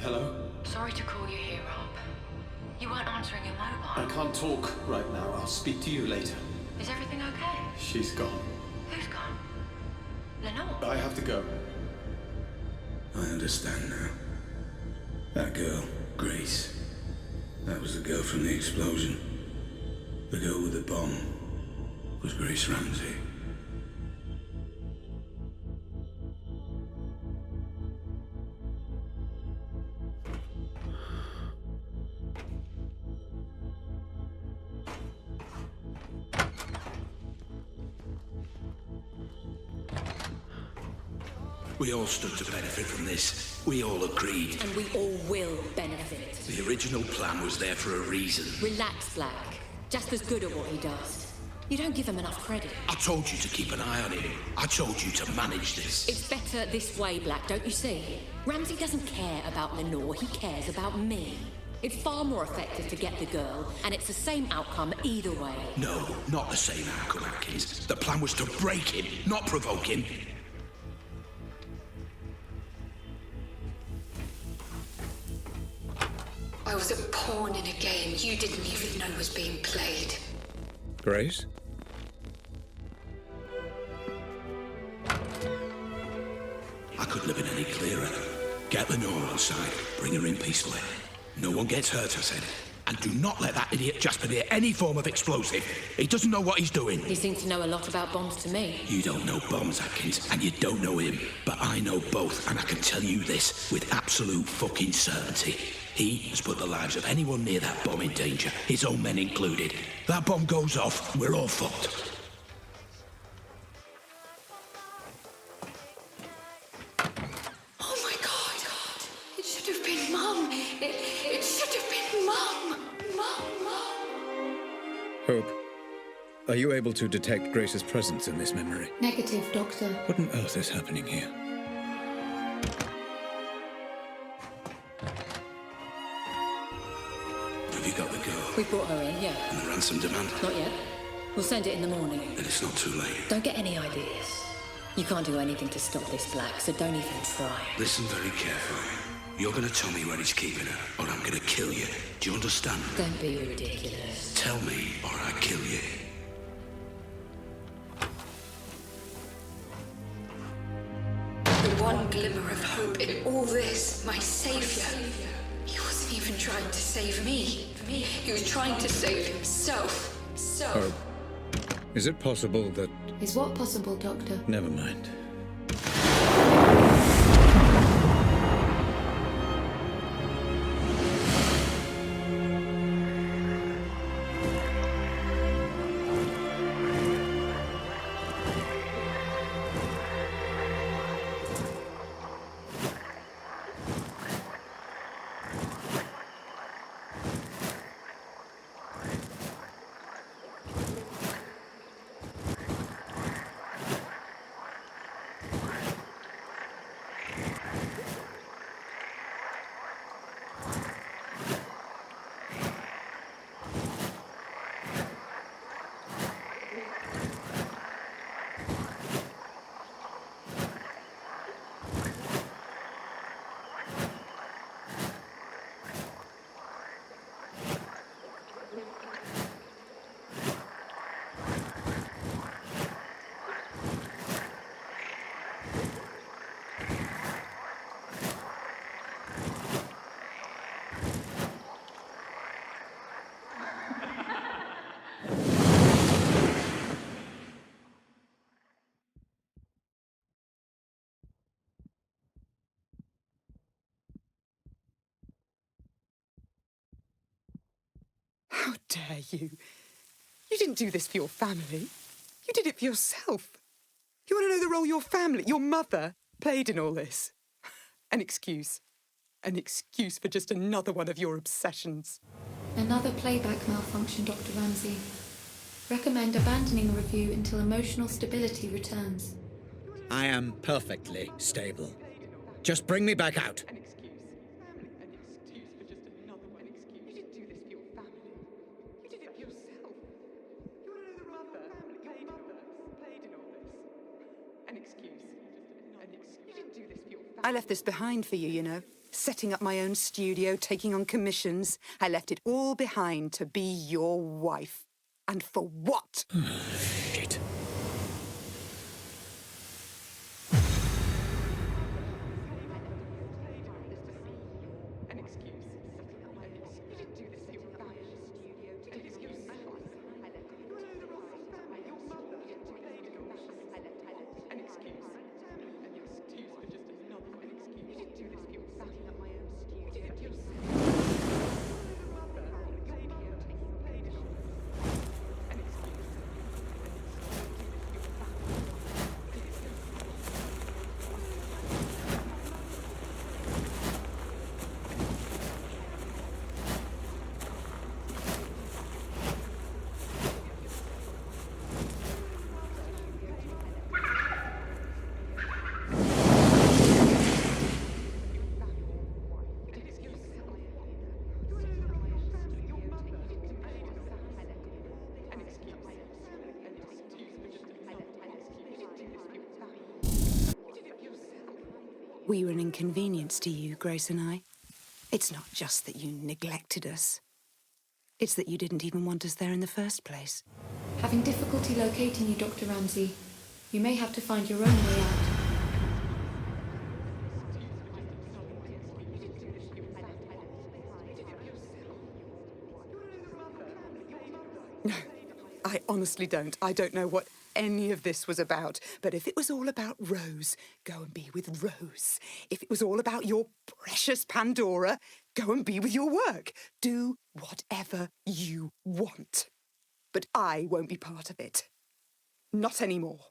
[SPEAKER 12] Hello?
[SPEAKER 9] Sorry to call you here, Rob. You weren't answering your
[SPEAKER 12] I
[SPEAKER 9] mobile.
[SPEAKER 12] can't talk right now. I'll speak to you later.
[SPEAKER 9] Is everything okay?
[SPEAKER 12] She's gone.
[SPEAKER 9] Who's gone? Lenore?
[SPEAKER 12] I have to go.
[SPEAKER 3] I understand now. That girl, Grace. That was the girl from the explosion. The girl with the bomb was Grace Ramsey. We all stood to benefit from this. We all agreed.
[SPEAKER 15] And we all will benefit.
[SPEAKER 3] The original plan was there for a reason.
[SPEAKER 15] Relax, Black. Jasper's good at what he does. You don't give him enough credit.
[SPEAKER 3] I told you to keep an eye on him. I told you to manage this.
[SPEAKER 15] It's better this way, Black, don't you see? Ramsey doesn't care about Lenore, he cares about me. It's far more effective to get the girl, and it's the same outcome either way.
[SPEAKER 3] No, not the same outcome, Atkins. The plan was to break him, not provoke him.
[SPEAKER 4] I was a pawn in a game you didn't even know was being played.
[SPEAKER 10] Grace?
[SPEAKER 3] I couldn't have been any clearer. Get Lenore on side. Bring her in peacefully. No one gets hurt, I said. And do not let that idiot Jasper near any form of explosive. He doesn't know what he's doing.
[SPEAKER 15] He seems to know a lot about bombs to me.
[SPEAKER 3] You don't know bombs, Atkins, and you don't know him. But I know both, and I can tell you this with absolute fucking certainty. He has put the lives of anyone near that bomb in danger, his own men included. That bomb goes off, we're all fucked.
[SPEAKER 4] Oh my God! It should have been Mum! It should have been Mum! Mum!
[SPEAKER 10] Hope, are you able to detect Grace's presence in this memory?
[SPEAKER 4] Negative, Doctor.
[SPEAKER 10] What on earth is happening here?
[SPEAKER 3] Have you got the girl?
[SPEAKER 15] We brought her in, yeah.
[SPEAKER 3] And the ransom demand?
[SPEAKER 15] Not yet. We'll send it in the morning.
[SPEAKER 3] Then it's not too late.
[SPEAKER 15] Don't get any ideas. You can't do anything to stop this, Black, so don't even try.
[SPEAKER 3] Listen very carefully. You're gonna tell me where he's keeping her, or I'm gonna kill you. Do you understand?
[SPEAKER 15] Don't be ridiculous.
[SPEAKER 3] Tell me, or I kill you.
[SPEAKER 4] The one glimmer of hope in all this, my savior. He wasn't even trying to save me. He was trying to save himself.
[SPEAKER 10] Hope, is it possible that...
[SPEAKER 4] Is what possible, Doctor?
[SPEAKER 10] Never mind.
[SPEAKER 16] How dare you? You didn't do this for your family. You did it for yourself. You want to know the role your family, your mother, played in all this? An excuse. An excuse for just another one of your obsessions.
[SPEAKER 4] Another playback malfunction, Dr. Ramsey. Recommend abandoning review until emotional stability returns.
[SPEAKER 17] I am perfectly stable. Just bring me back out.
[SPEAKER 16] I left this behind for you, you know. setting up my own studio, taking on commissions. I left it all behind to be your wife. And for what?
[SPEAKER 17] Shit.
[SPEAKER 16] We were an inconvenience to you, Grace and I. It's not just that you neglected us. It's that you didn't even want us there in the first place.
[SPEAKER 4] Having difficulty locating you, Dr. Ramsey. You may have to find your own way out.
[SPEAKER 16] No, I honestly don't. I don't know what any of this was about. But if it was all about Rose, go and be with Rose. If it was all about your precious Pandora, go and be with your work. Do whatever you want. But I won't be part of it. Not anymore.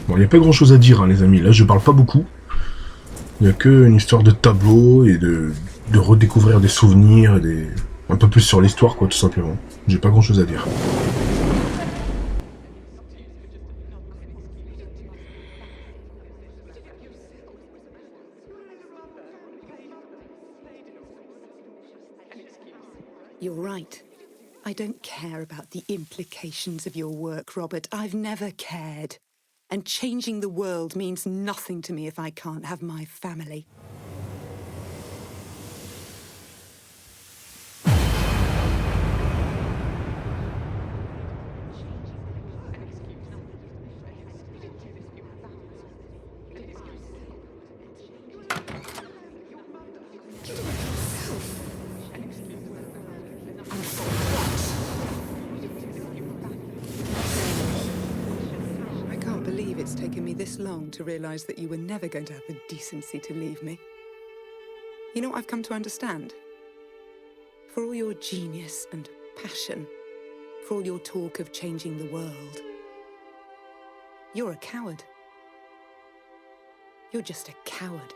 [SPEAKER 1] Bon, il n'y a pas grand chose à dire, hein, les amis. Là, je parle pas beaucoup. Il n'y a qu'une histoire de tableau et de redécouvrir des souvenirs, et un peu plus sur l'histoire, quoi, tout simplement. J'ai pas grand chose à dire.
[SPEAKER 16] You're right. I don't care about the implications of your work, Robert. I've never cared. And changing the world means nothing to me if I can't have my family. It's taken me this long to realise that you were never going to have the decency to leave me. You know what I've come to understand? For all your genius and passion, for all your talk of changing the world, you're a coward. You're just a coward.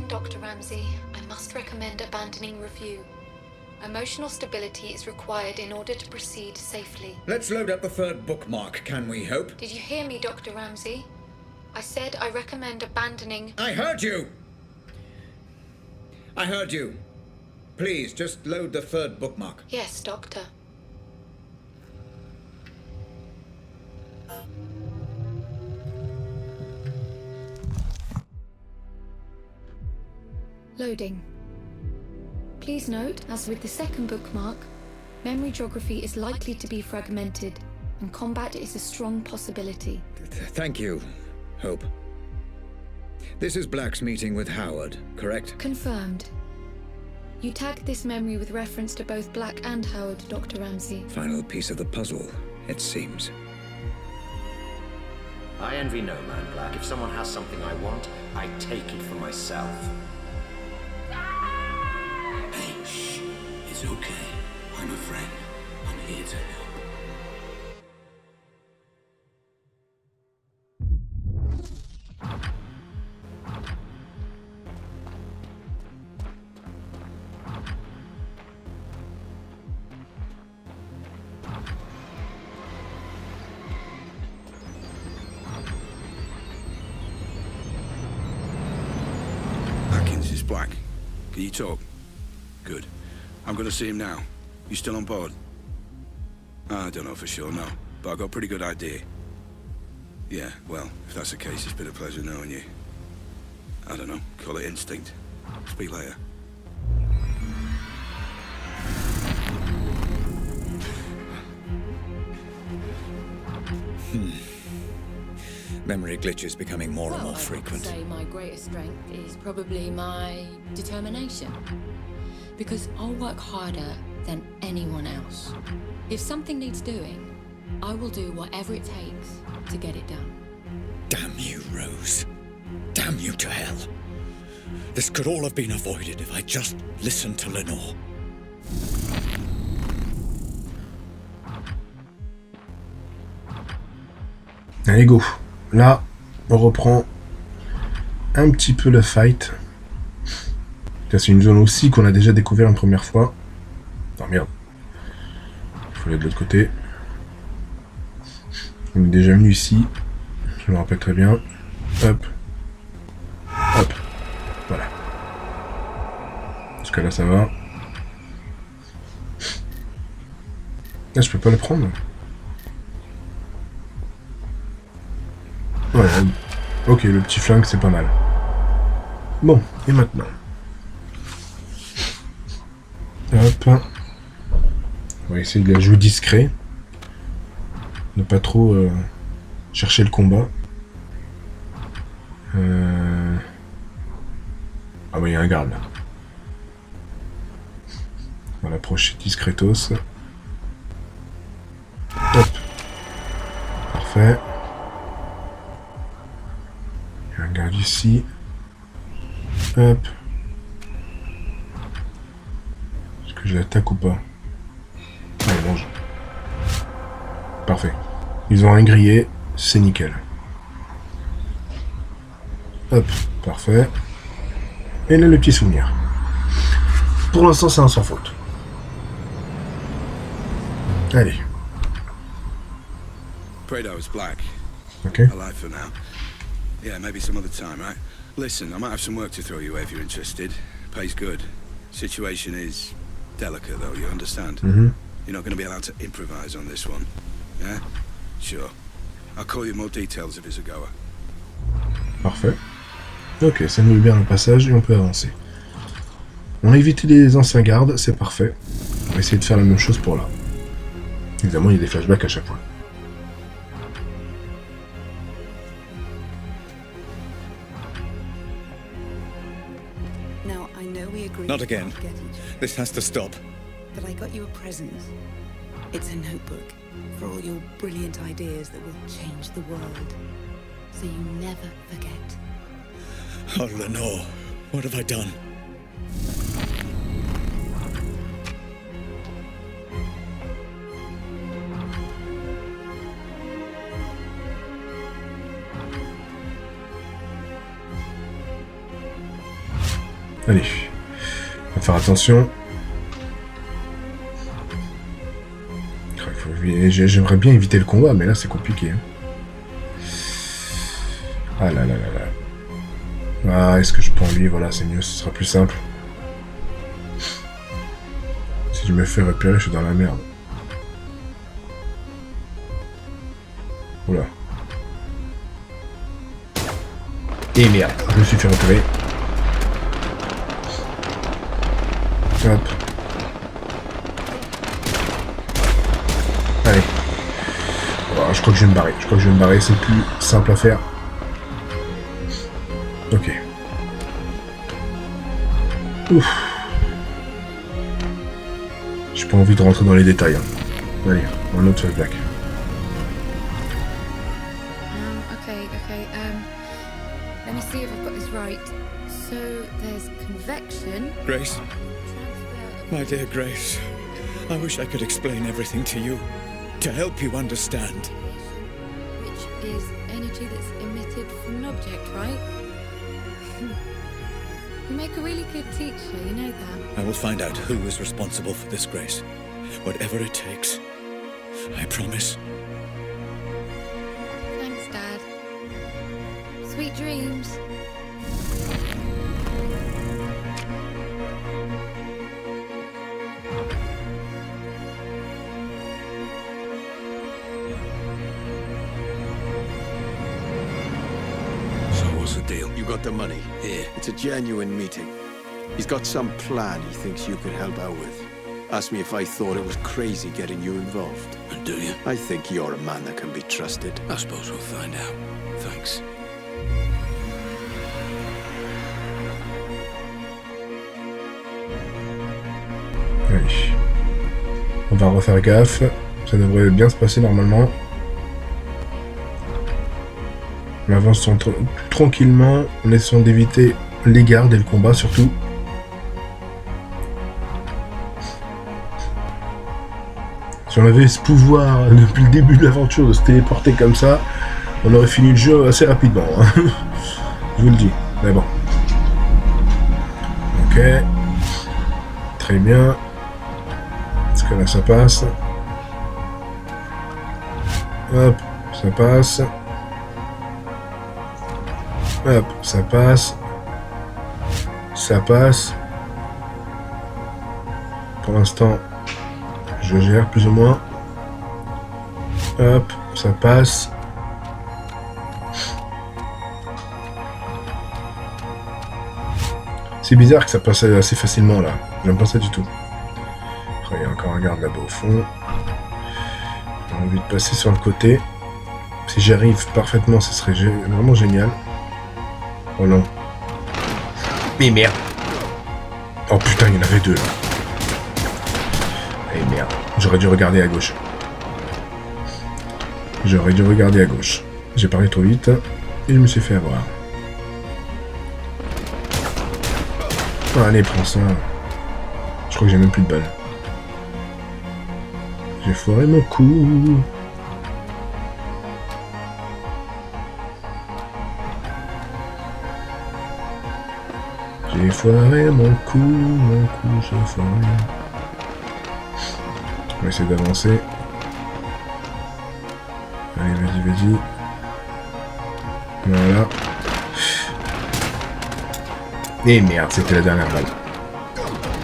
[SPEAKER 4] Dr. Ramsey, I must recommend abandoning review. Emotional stability is required in order to proceed safely.
[SPEAKER 17] Let's load up the third bookmark, can we hope?
[SPEAKER 4] Did you hear me, Dr. Ramsey? I said I recommend abandoning...
[SPEAKER 17] I heard you! I heard you. Please, just load the third bookmark.
[SPEAKER 4] Yes, Doctor. Loading. Please note, as with the second bookmark, memory geography is likely to be fragmented. and combat is a strong possibility.
[SPEAKER 10] Thank you, Hope. This is Black's meeting with Howard, correct?
[SPEAKER 4] Confirmed. You tagged this memory with reference to both Black and Howard, Dr. Ramsey.
[SPEAKER 10] Final piece of the puzzle, it seems.
[SPEAKER 2] I envy no man, Black. If someone has something I want, I take it for myself.
[SPEAKER 3] Hey, shh. It's okay. I'm a friend. I'm here to help. Black, can you talk? Good. I'm gonna see him now. You still on board? I don't know for sure, no. But I've got a pretty good idea. Yeah, well, if that's the case, it's been a pleasure knowing you. I don't know, call it instinct. Speak later.
[SPEAKER 10] Memory glitches becoming more and more
[SPEAKER 15] I
[SPEAKER 10] frequent.
[SPEAKER 15] would say my greatest strength is probably my determination. Because I'll work harder than anyone else. If something needs doing, I will do whatever it takes to get it done.
[SPEAKER 10] Damn you, Rose. Damn you to hell. This could all have been avoided if I just listened to Lenore.
[SPEAKER 1] Allez, go. Là, on reprend un petit peu le fight. C'est une zone aussi qu'on a déjà découvert une première fois. Oh merde. Il faut aller de l'autre côté. On est déjà venu ici. Je me rappelle très bien. Hop. Hop. Voilà. Jusqu'à là, ça va. Là, je peux pas le prendre. Ouais, ok, le petit flingue, c'est pas mal. Bon, et maintenant hop. On va essayer de la jouer discret. Ne pas trop chercher le combat. Ah bah il y a un garde là. On va l'approcher discretos. Hop. Parfait. Il y a un garde ici. Hop. Est-ce que je l'attaque ou pas? Allez, mange. Parfait. Ils ont un grillé, c'est nickel. Hop, parfait. Et là, le petit souvenir. Pour l'instant, c'est un sans faute. Allez.
[SPEAKER 3] Prayed I was Black.
[SPEAKER 1] Okay.
[SPEAKER 3] Alive for now. Yeah, maybe some other time, right? Listen, I might have some work to throw you if you're interested. Pays good. Situation is delicate, though, you understand?
[SPEAKER 1] Mm-hmm.
[SPEAKER 3] You're not going to be allowed to improvise on this one. Yeah? Sure. I'll call you more details if it's a goer.
[SPEAKER 1] Parfait. Ok, ça nous libère un passage et on peut avancer. On a évité les anciens gardes, c'est parfait. On va essayer de faire la même chose pour là. Évidemment, il y a des flashbacks à chaque fois.
[SPEAKER 18] Now, I know we agreed
[SPEAKER 10] Not again.
[SPEAKER 18] to get each other,
[SPEAKER 10] This has to stop.
[SPEAKER 18] but I got you a present. It's a notebook for all your brilliant ideas that will change the world. So you never forget.
[SPEAKER 10] Oh, Lenore, what have I done?
[SPEAKER 1] Allez, on va faire attention. J'aimerais bien éviter le combat, mais là c'est compliqué. Hein. Ah là là là là. Ah, est-ce que je peux en lui? Voilà, c'est mieux, ce sera plus simple. Si je me fais repérer, je suis dans la merde. Oula. Et merde, je me suis fait repérer. Hop. Allez. je crois que je vais me barrer. Je crois que je vais me barrer, c'est plus simple à faire. Ok. Ouf. J'ai pas envie de rentrer dans les détails. Hein. Allez, un autre flashback.
[SPEAKER 15] Okay. Let me see if I've got this right. So there's convection.
[SPEAKER 11] Grace. My dear Grace. I wish I could explain everything to you. To help you understand.
[SPEAKER 15] Which is energy that's emitted from an object, right? You make a really good teacher, you know that.
[SPEAKER 11] I will find out who is responsible for this, Grace. Whatever it takes. I promise.
[SPEAKER 15] Thanks, Dad. Sweet dreams.
[SPEAKER 3] So what's the deal?
[SPEAKER 19] You got the money?
[SPEAKER 3] Yeah.
[SPEAKER 19] It's a genuine meeting. He's got some plan he thinks you could help out with. Asked me if I thought it was crazy getting you involved.
[SPEAKER 3] And do you?
[SPEAKER 19] I think you're a man that can be trusted.
[SPEAKER 3] I suppose we'll find out. Thanks.
[SPEAKER 1] Allez. On va refaire gaffe. Ça devrait bien se passer normalement. On avance tranquillement, en essayant d'éviter les gardes et le combat surtout. Si on avait ce pouvoir depuis le début de l'aventure de se téléporter comme ça, on aurait fini le jeu assez rapidement. Hein. Je vous le dis. Mais bon. Ok. Très bien. Est-ce que là ça passe? Hop, ça passe. Hop, ça passe. Ça passe. Pour l'instant, je gère plus ou moins. Hop, ça passe. C'est bizarre que ça passe assez facilement là. J'aime pas ça du tout. Il y a encore un garde là-bas au fond. J'ai envie de passer sur le côté. Si j'y arrive parfaitement, ce serait vraiment génial. Oh non. Mais merde. Oh putain, il y en avait deux là. Eh merde. J'aurais dû regarder à gauche. J'aurais dû regarder à gauche. J'ai parlé trop vite et je me suis fait avoir. Oh, allez, prends ça. Je crois que j'ai même plus de balles. J'ai foiré mon coup. J'ai foiré mon coup, j'ai foiré. On va essayer d'avancer. Allez, vas-y. Voilà. Et merde, c'était la dernière balle.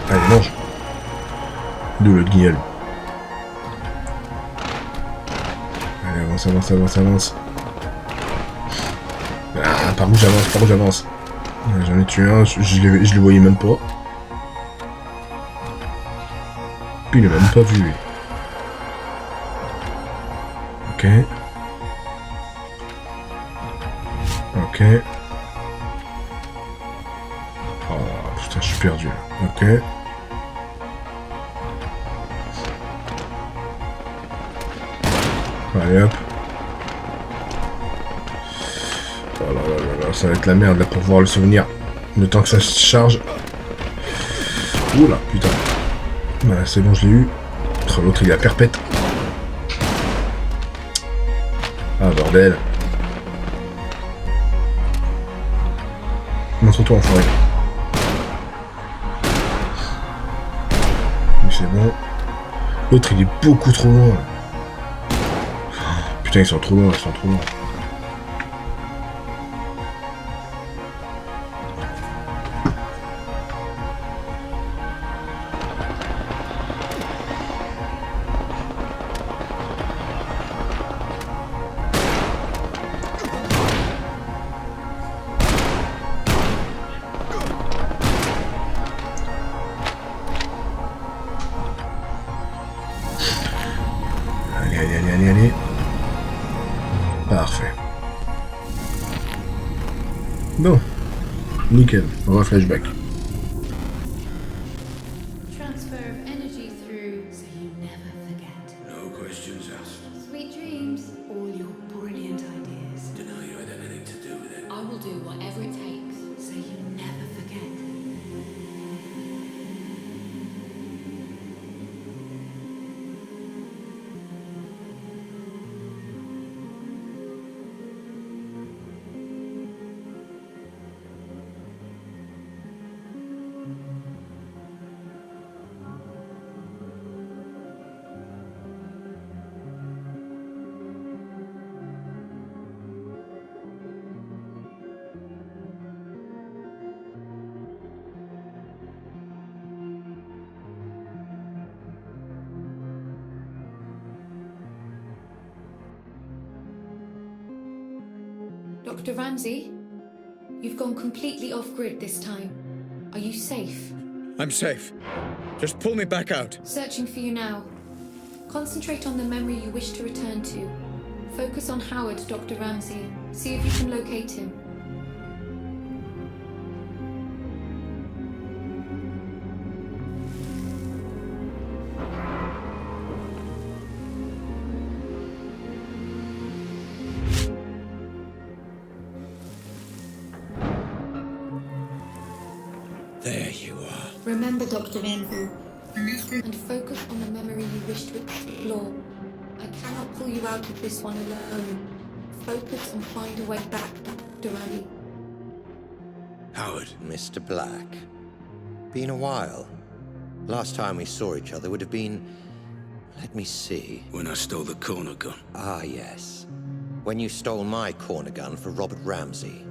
[SPEAKER 1] Allez, mange. D'où le guignol. Allez, avance. Ah, par où j'avance. J'en ai tué un, je le voyais même pas. Puis il est même pas vu. Lui. Ok. Oh putain, je suis perdu. Ok. Allez hop. Oh là, ça va être la merde là pour voir le souvenir. Le temps que ça se charge. Oula, putain. Voilà, c'est bon, je l'ai eu. L'autre il est à perpète. Ah bordel. Montre-toi enfoiré. Oui, c'est bon. L'autre il est beaucoup trop loin. Putain, ils sont trop loin. Allez. Parfait. Bon. Nickel. On va flashback.
[SPEAKER 4] Transfer of energy through so you never forget.
[SPEAKER 3] No questions asked.
[SPEAKER 4] Sweet dreams.
[SPEAKER 18] All your brilliant ideas.
[SPEAKER 3] Deny you had anything to do with it.
[SPEAKER 15] I will do whatever it takes.
[SPEAKER 18] So you never forget.
[SPEAKER 4] Dr. Ramsey, you've gone completely off-grid this time. Are you safe?
[SPEAKER 11] I'm safe. Just pull me back out.
[SPEAKER 4] Searching for you now. Concentrate on the memory you wish to return to. Focus on Howard, Dr. Ramsey. See if you can locate him.
[SPEAKER 11] There you are.
[SPEAKER 4] Remember, Dr. Ramsey, and focus on the memory you wish to explore. I cannot pull you out of this one alone. Focus and find a way back, Dr. Ramsey.
[SPEAKER 3] Howard.
[SPEAKER 2] Mr. Black. Been a while. Last time we saw each other would have been... Let me see.
[SPEAKER 3] When I stole the corner gun.
[SPEAKER 2] Ah, yes. When you stole my corner gun for Robert Ramsey.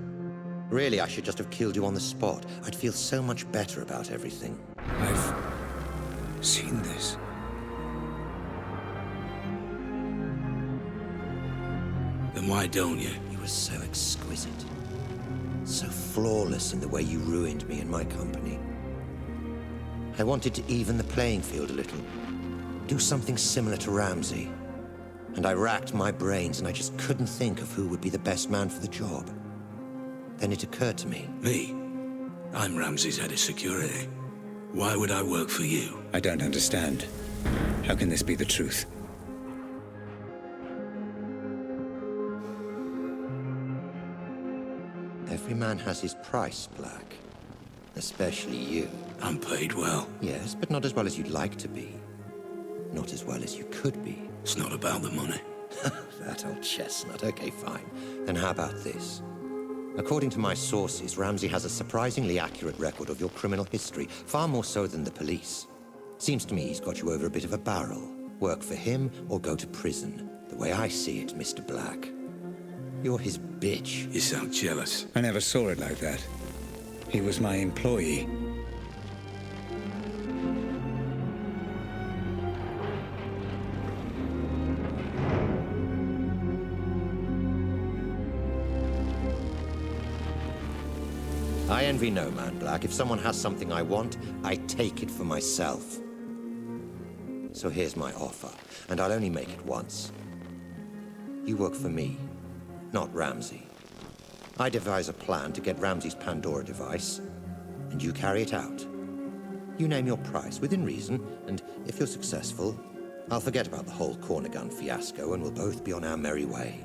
[SPEAKER 2] Really, I should just have killed you on the spot. I'd feel so much better about everything.
[SPEAKER 10] I've seen this.
[SPEAKER 3] Then why don't you?
[SPEAKER 2] You were so exquisite. So flawless in the way you ruined me and my company. I wanted to even the playing field a little. Do something similar to Ramsey. And I racked my brains and I just couldn't think of who would be the best man for the job. Then it occurred to me.
[SPEAKER 3] Me? I'm Ramsey's head of security. Why would I work for you?
[SPEAKER 10] I don't understand. How can this be the truth?
[SPEAKER 2] Every man has his price, Black. Especially you.
[SPEAKER 3] I'm paid well.
[SPEAKER 2] Yes, but not as well as you'd like to be. Not as well as you could be.
[SPEAKER 3] It's not about the money.
[SPEAKER 2] That old chestnut. Okay, fine. Then how about this? According to my sources, Ramsey has a surprisingly accurate record of your criminal history, far more so than the police. Seems to me he's got you over a bit of a barrel. Work for him or go to prison. The way I see it, Mr. Black. You're his bitch.
[SPEAKER 3] You sound jealous.
[SPEAKER 10] I never saw it like that. He was my employee.
[SPEAKER 2] I envy no man, Black. If someone has something I want, I take it for myself. So here's my offer, and I'll only make it once. You work for me, not Ramsey. I devise a plan to get Ramsey's Pandora device, and you carry it out. You name your price, within reason, and if you're successful, I'll forget about the whole corner gun fiasco, and we'll both be on our merry way.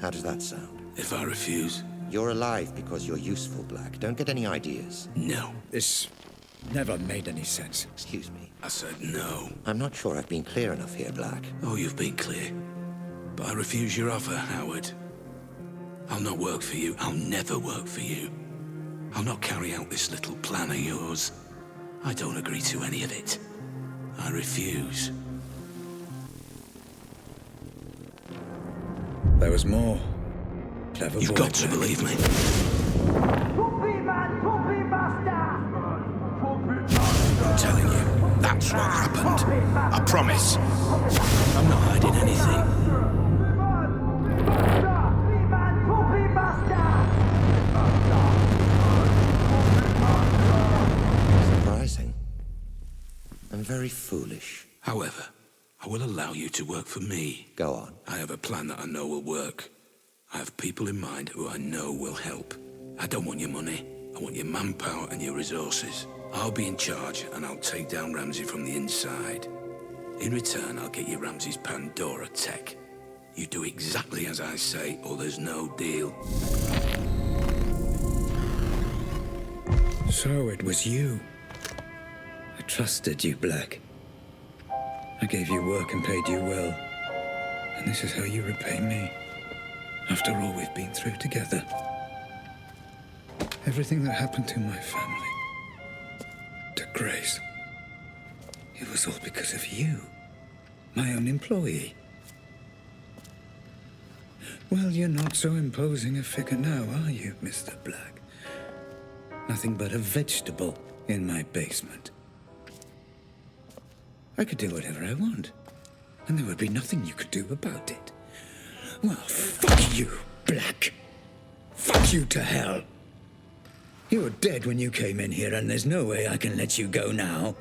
[SPEAKER 2] How does that sound?
[SPEAKER 3] If I refuse?
[SPEAKER 2] You're alive because you're useful, Black. Don't get any ideas.
[SPEAKER 3] No.
[SPEAKER 10] This never made any sense.
[SPEAKER 2] Excuse me.
[SPEAKER 3] I said no.
[SPEAKER 2] I'm not sure I've been clear enough here, Black.
[SPEAKER 3] Oh, you've been clear. But I refuse your offer, Howard. I'll not work for you. I'll never work for you. I'll not carry out this little plan of yours. I don't agree to any of it. I refuse.
[SPEAKER 10] There was more. Clever
[SPEAKER 3] You've
[SPEAKER 10] boy,
[SPEAKER 3] got to believe me.
[SPEAKER 5] Puppy man, puppy master!
[SPEAKER 3] I'm telling you, that's what happened. I promise. I'm not hiding anything.
[SPEAKER 2] Surprising. And very foolish.
[SPEAKER 3] However, I will allow you to work for me.
[SPEAKER 2] Go on.
[SPEAKER 3] I have a plan that I know will work. I have people in mind who I know will help. I don't want your money. I want your manpower and your resources. I'll be in charge, and I'll take down Ramsey from the inside. In return, I'll get you Ramsey's Pandora tech. You do exactly as I say, or there's no deal.
[SPEAKER 10] So it was you. I trusted you, Black. I gave you work and paid you well. And this is how you repay me. After all we've been through together. Everything that happened to my family, to Grace, it was all because of you, my own employee. Well, you're not so imposing a figure now, are you, Mr. Black? Nothing but a vegetable in my basement. I could do whatever I want, and there would be nothing you could do about it. Well, fuck you, Black. Fuck you to hell. You were dead when you came in here, and there's no way I can let you go now.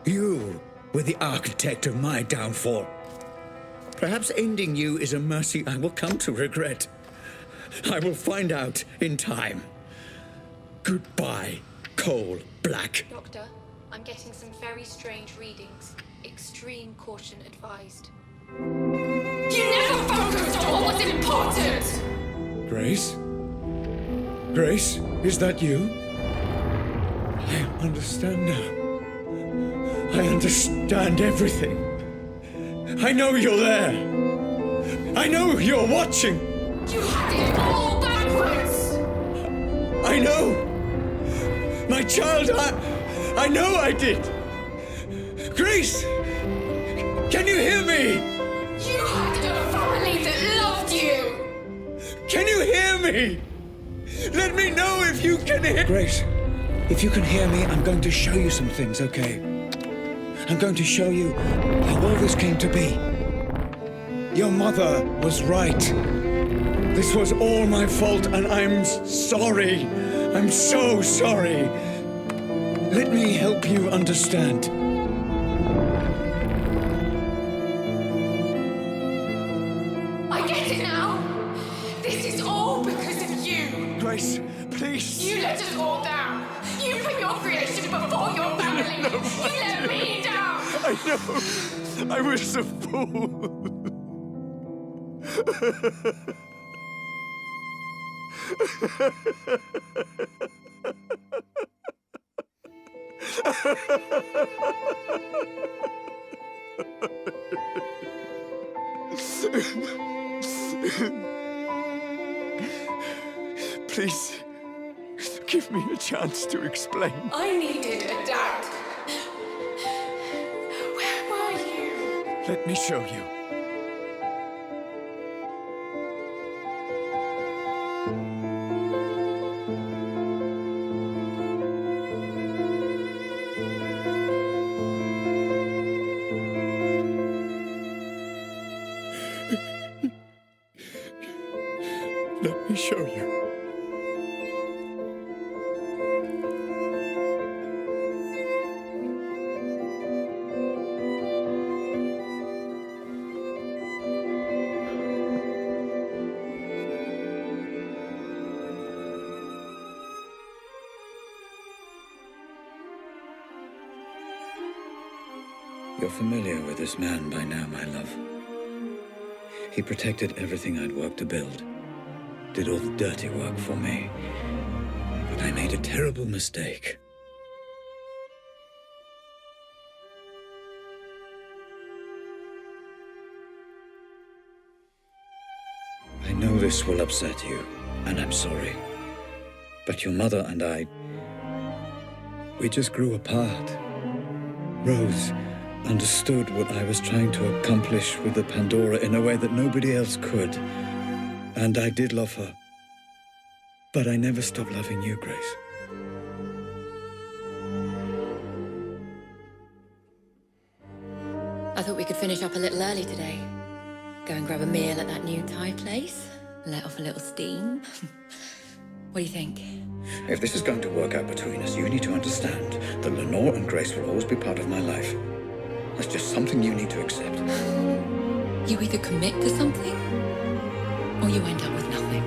[SPEAKER 10] You were the architect of my downfall. Perhaps ending you is a mercy I will come to regret. I will find out in time. Goodbye, Cole Black.
[SPEAKER 4] Doctor, I'm getting some very strange readings. Extreme caution advised.
[SPEAKER 15] You never focused on what was important!
[SPEAKER 10] Grace? Grace, is that you? I understand now. I understand everything. I know you're there. I know you're watching.
[SPEAKER 15] You had it all backwards!
[SPEAKER 10] I know. My child, I know I did. Grace, can you hear me?
[SPEAKER 15] You had a family that loved you!
[SPEAKER 10] Can you hear me? Let me know if you can hear... Grace, if you can hear me, I'm going to show you some things, okay? I'm going to show you how all this came to be. Your mother was right. This was all my fault, and I'm sorry. I'm so sorry. Let me help you understand.
[SPEAKER 15] I get it now. This is all because of you.
[SPEAKER 10] Grace, please.
[SPEAKER 15] You let us all down. You put your creation before your family.
[SPEAKER 10] No,
[SPEAKER 15] you let me down.
[SPEAKER 10] I know. I was a fool. Please, give me a chance to explain.
[SPEAKER 15] I needed a dad. Where were you?
[SPEAKER 10] Let me show you. Let me show you. You're familiar with this man by now, my love. He protected everything I'd worked to build. Did all the dirty work for me. But I made a terrible mistake. I know this will upset you, and I'm sorry. But your mother and I, we just grew apart. Rose understood what I was trying to accomplish with the Pandora in a way that nobody else could. And I did love her. But I never stopped loving you, Grace.
[SPEAKER 15] I thought we could finish up a little early today. Go and grab a meal at that new Thai place. Let off a little steam. What do you think?
[SPEAKER 10] If this is going to work out between us, you need to understand that Lenore and Grace will always be part of my life. That's just something you need to accept.
[SPEAKER 15] You either commit to something, or you end up with nothing.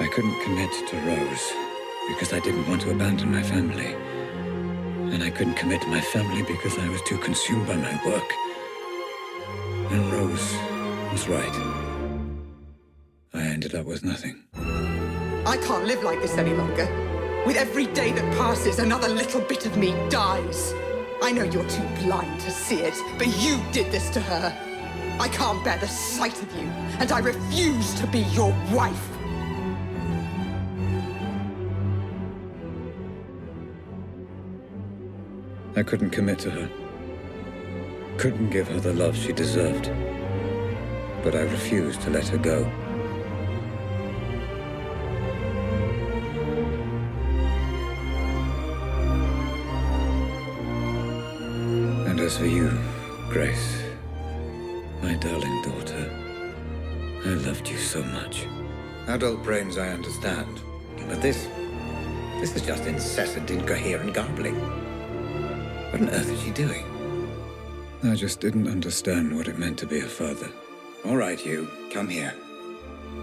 [SPEAKER 10] I couldn't commit to Rose because I didn't want to abandon my family. And I couldn't commit to my family because I was too consumed by my work. And Rose was right. I ended up with nothing.
[SPEAKER 16] I can't live like this any longer. With every day that passes, another little bit of me dies. I know you're too blind to see it, but you did this to her. I can't bear the sight of you, and I refuse to be your wife.
[SPEAKER 10] I couldn't commit to her. Couldn't give her the love she deserved. But I refused to let her go. And as for you, Grace, my darling daughter, I loved you so much. Adult brains I understand, but this is just incessant, incoherent garbling. What on earth is she doing? I just didn't understand what it meant to be a father. All right, you, come here.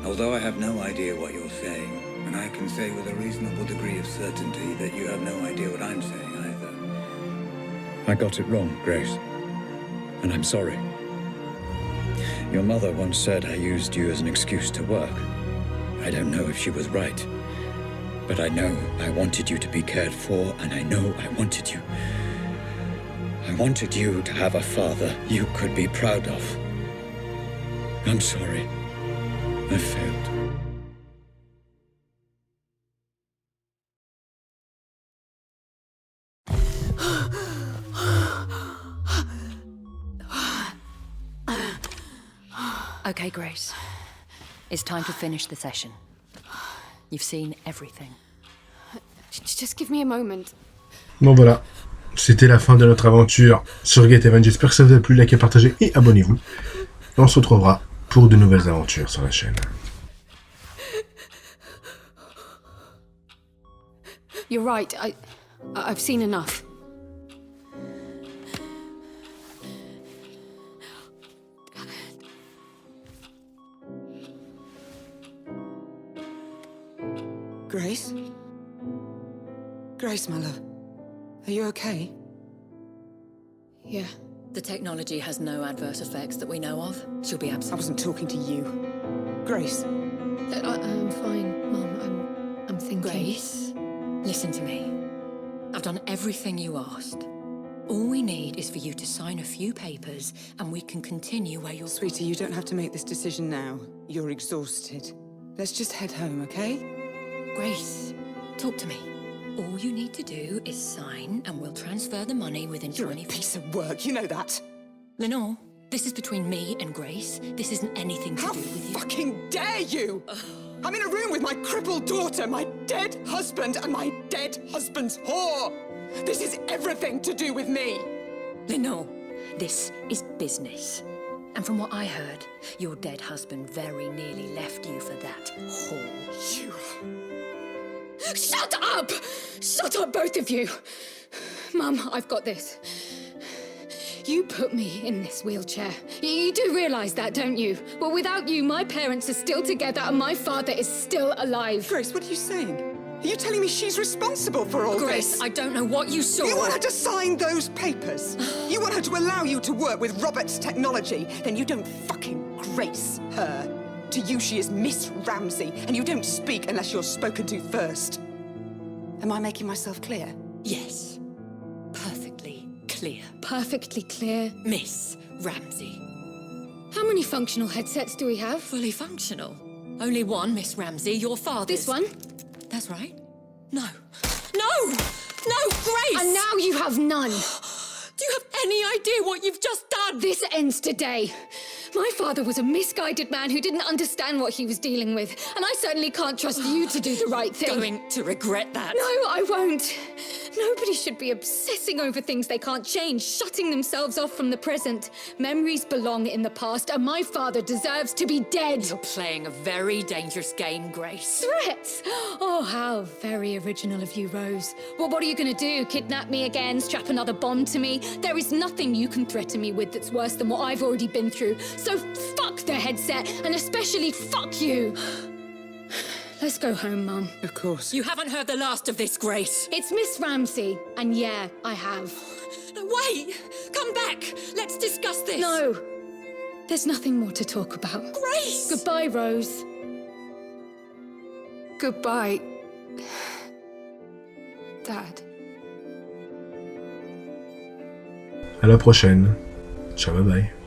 [SPEAKER 10] Although I have no idea what you're saying, and I can say with a reasonable degree of certainty that you have no idea what I'm saying either. I got it wrong, Grace. And I'm sorry. Your mother once said I used you as an excuse to work. I don't know if she was right. But I know I wanted you to be cared for, and I know I wanted you. I wanted you to have a father you could be proud of. I'm sorry. I failed.
[SPEAKER 15] Okay, Grace. It's time to finish the session. You've seen everything.
[SPEAKER 4] Just give me a moment.
[SPEAKER 1] Bon voilà, c'était la fin de notre aventure sur Get Even. J'espère que ça vous a plu, likez, partagez et abonnez-vous. Et on se retrouvera pour de nouvelles aventures sur la chaîne.
[SPEAKER 4] You're right, I've seen enough.
[SPEAKER 16] Grace? Grace, my love. Are you okay?
[SPEAKER 4] Yeah.
[SPEAKER 15] The technology has no adverse effects that we know of. She'll be absolutely...
[SPEAKER 16] I wasn't talking to you. Grace.
[SPEAKER 4] I'm fine, Mum. I'm thinking...
[SPEAKER 15] Grace, listen to me. I've done everything you asked. All we need is for you to sign a few papers and we can continue where you're...
[SPEAKER 16] Sweetie, you don't have to make this decision now. You're exhausted. Let's just head home, okay?
[SPEAKER 15] Grace, talk to me. All you need to do is sign and we'll transfer the money within 20...
[SPEAKER 16] You're a piece of work, you know that.
[SPEAKER 15] Lenore, this is between me and Grace. This isn't anything to do with you.
[SPEAKER 16] How fucking dare you! I'm in a room with my crippled daughter, my dead husband, and my dead husband's whore! This is everything to do with me!
[SPEAKER 15] Lenore, this is business. And from what I heard, your dead husband very nearly left you for that whore.
[SPEAKER 16] You...
[SPEAKER 4] Shut up! Shut up, both of you! Mum, I've got this. You put me in this wheelchair. You do realise that, don't you? Well, without you, my parents are still together and my father is still alive.
[SPEAKER 16] Grace, what are you saying? Are you telling me she's responsible for all
[SPEAKER 15] Grace,
[SPEAKER 16] this?
[SPEAKER 15] I don't know what you saw.
[SPEAKER 16] You want her to sign those papers? You want her to allow you to work with Robert's technology? Then you don't fucking grace her. To you, she is Miss Ramsey, and you don't speak unless you're spoken to first. Am I making myself clear?
[SPEAKER 15] Yes. Perfectly clear.
[SPEAKER 4] Perfectly clear.
[SPEAKER 15] Miss Ramsey.
[SPEAKER 4] How many functional headsets do we have?
[SPEAKER 15] Fully functional. Only one, Miss Ramsey, your father's.
[SPEAKER 4] This one?
[SPEAKER 15] That's right. No. No! No, Grace!
[SPEAKER 4] And now you have none.
[SPEAKER 15] Do you have any idea what you've just done?
[SPEAKER 4] This ends today. My father was a misguided man who didn't understand what he was dealing with, and I certainly can't trust you to do the right thing.
[SPEAKER 15] Going to regret that.
[SPEAKER 4] No, I won't.
[SPEAKER 15] Nobody should be obsessing over things they can't change, shutting themselves off from the present. Memories belong in the past, and my father deserves to be dead.
[SPEAKER 20] You're playing a very dangerous game, Grace.
[SPEAKER 15] Threats? Oh, how very original of you, Rose. Well, what are you going to do? Kidnap me again? Strap another bomb to me? There is nothing you can threaten me with that's worse than what I've already been through. So fuck the headset, and especially fuck you. Let's go home, Mum.
[SPEAKER 16] Of course.
[SPEAKER 20] You haven't heard the last of this, Grace.
[SPEAKER 15] It's Miss Ramsey, and yeah, I have.
[SPEAKER 20] No, wait! Come back! Let's discuss this!
[SPEAKER 15] No! There's nothing more to talk about.
[SPEAKER 20] Grace!
[SPEAKER 15] Goodbye, Rose. Goodbye, Dad.
[SPEAKER 1] À la prochaine. Ciao, bye bye.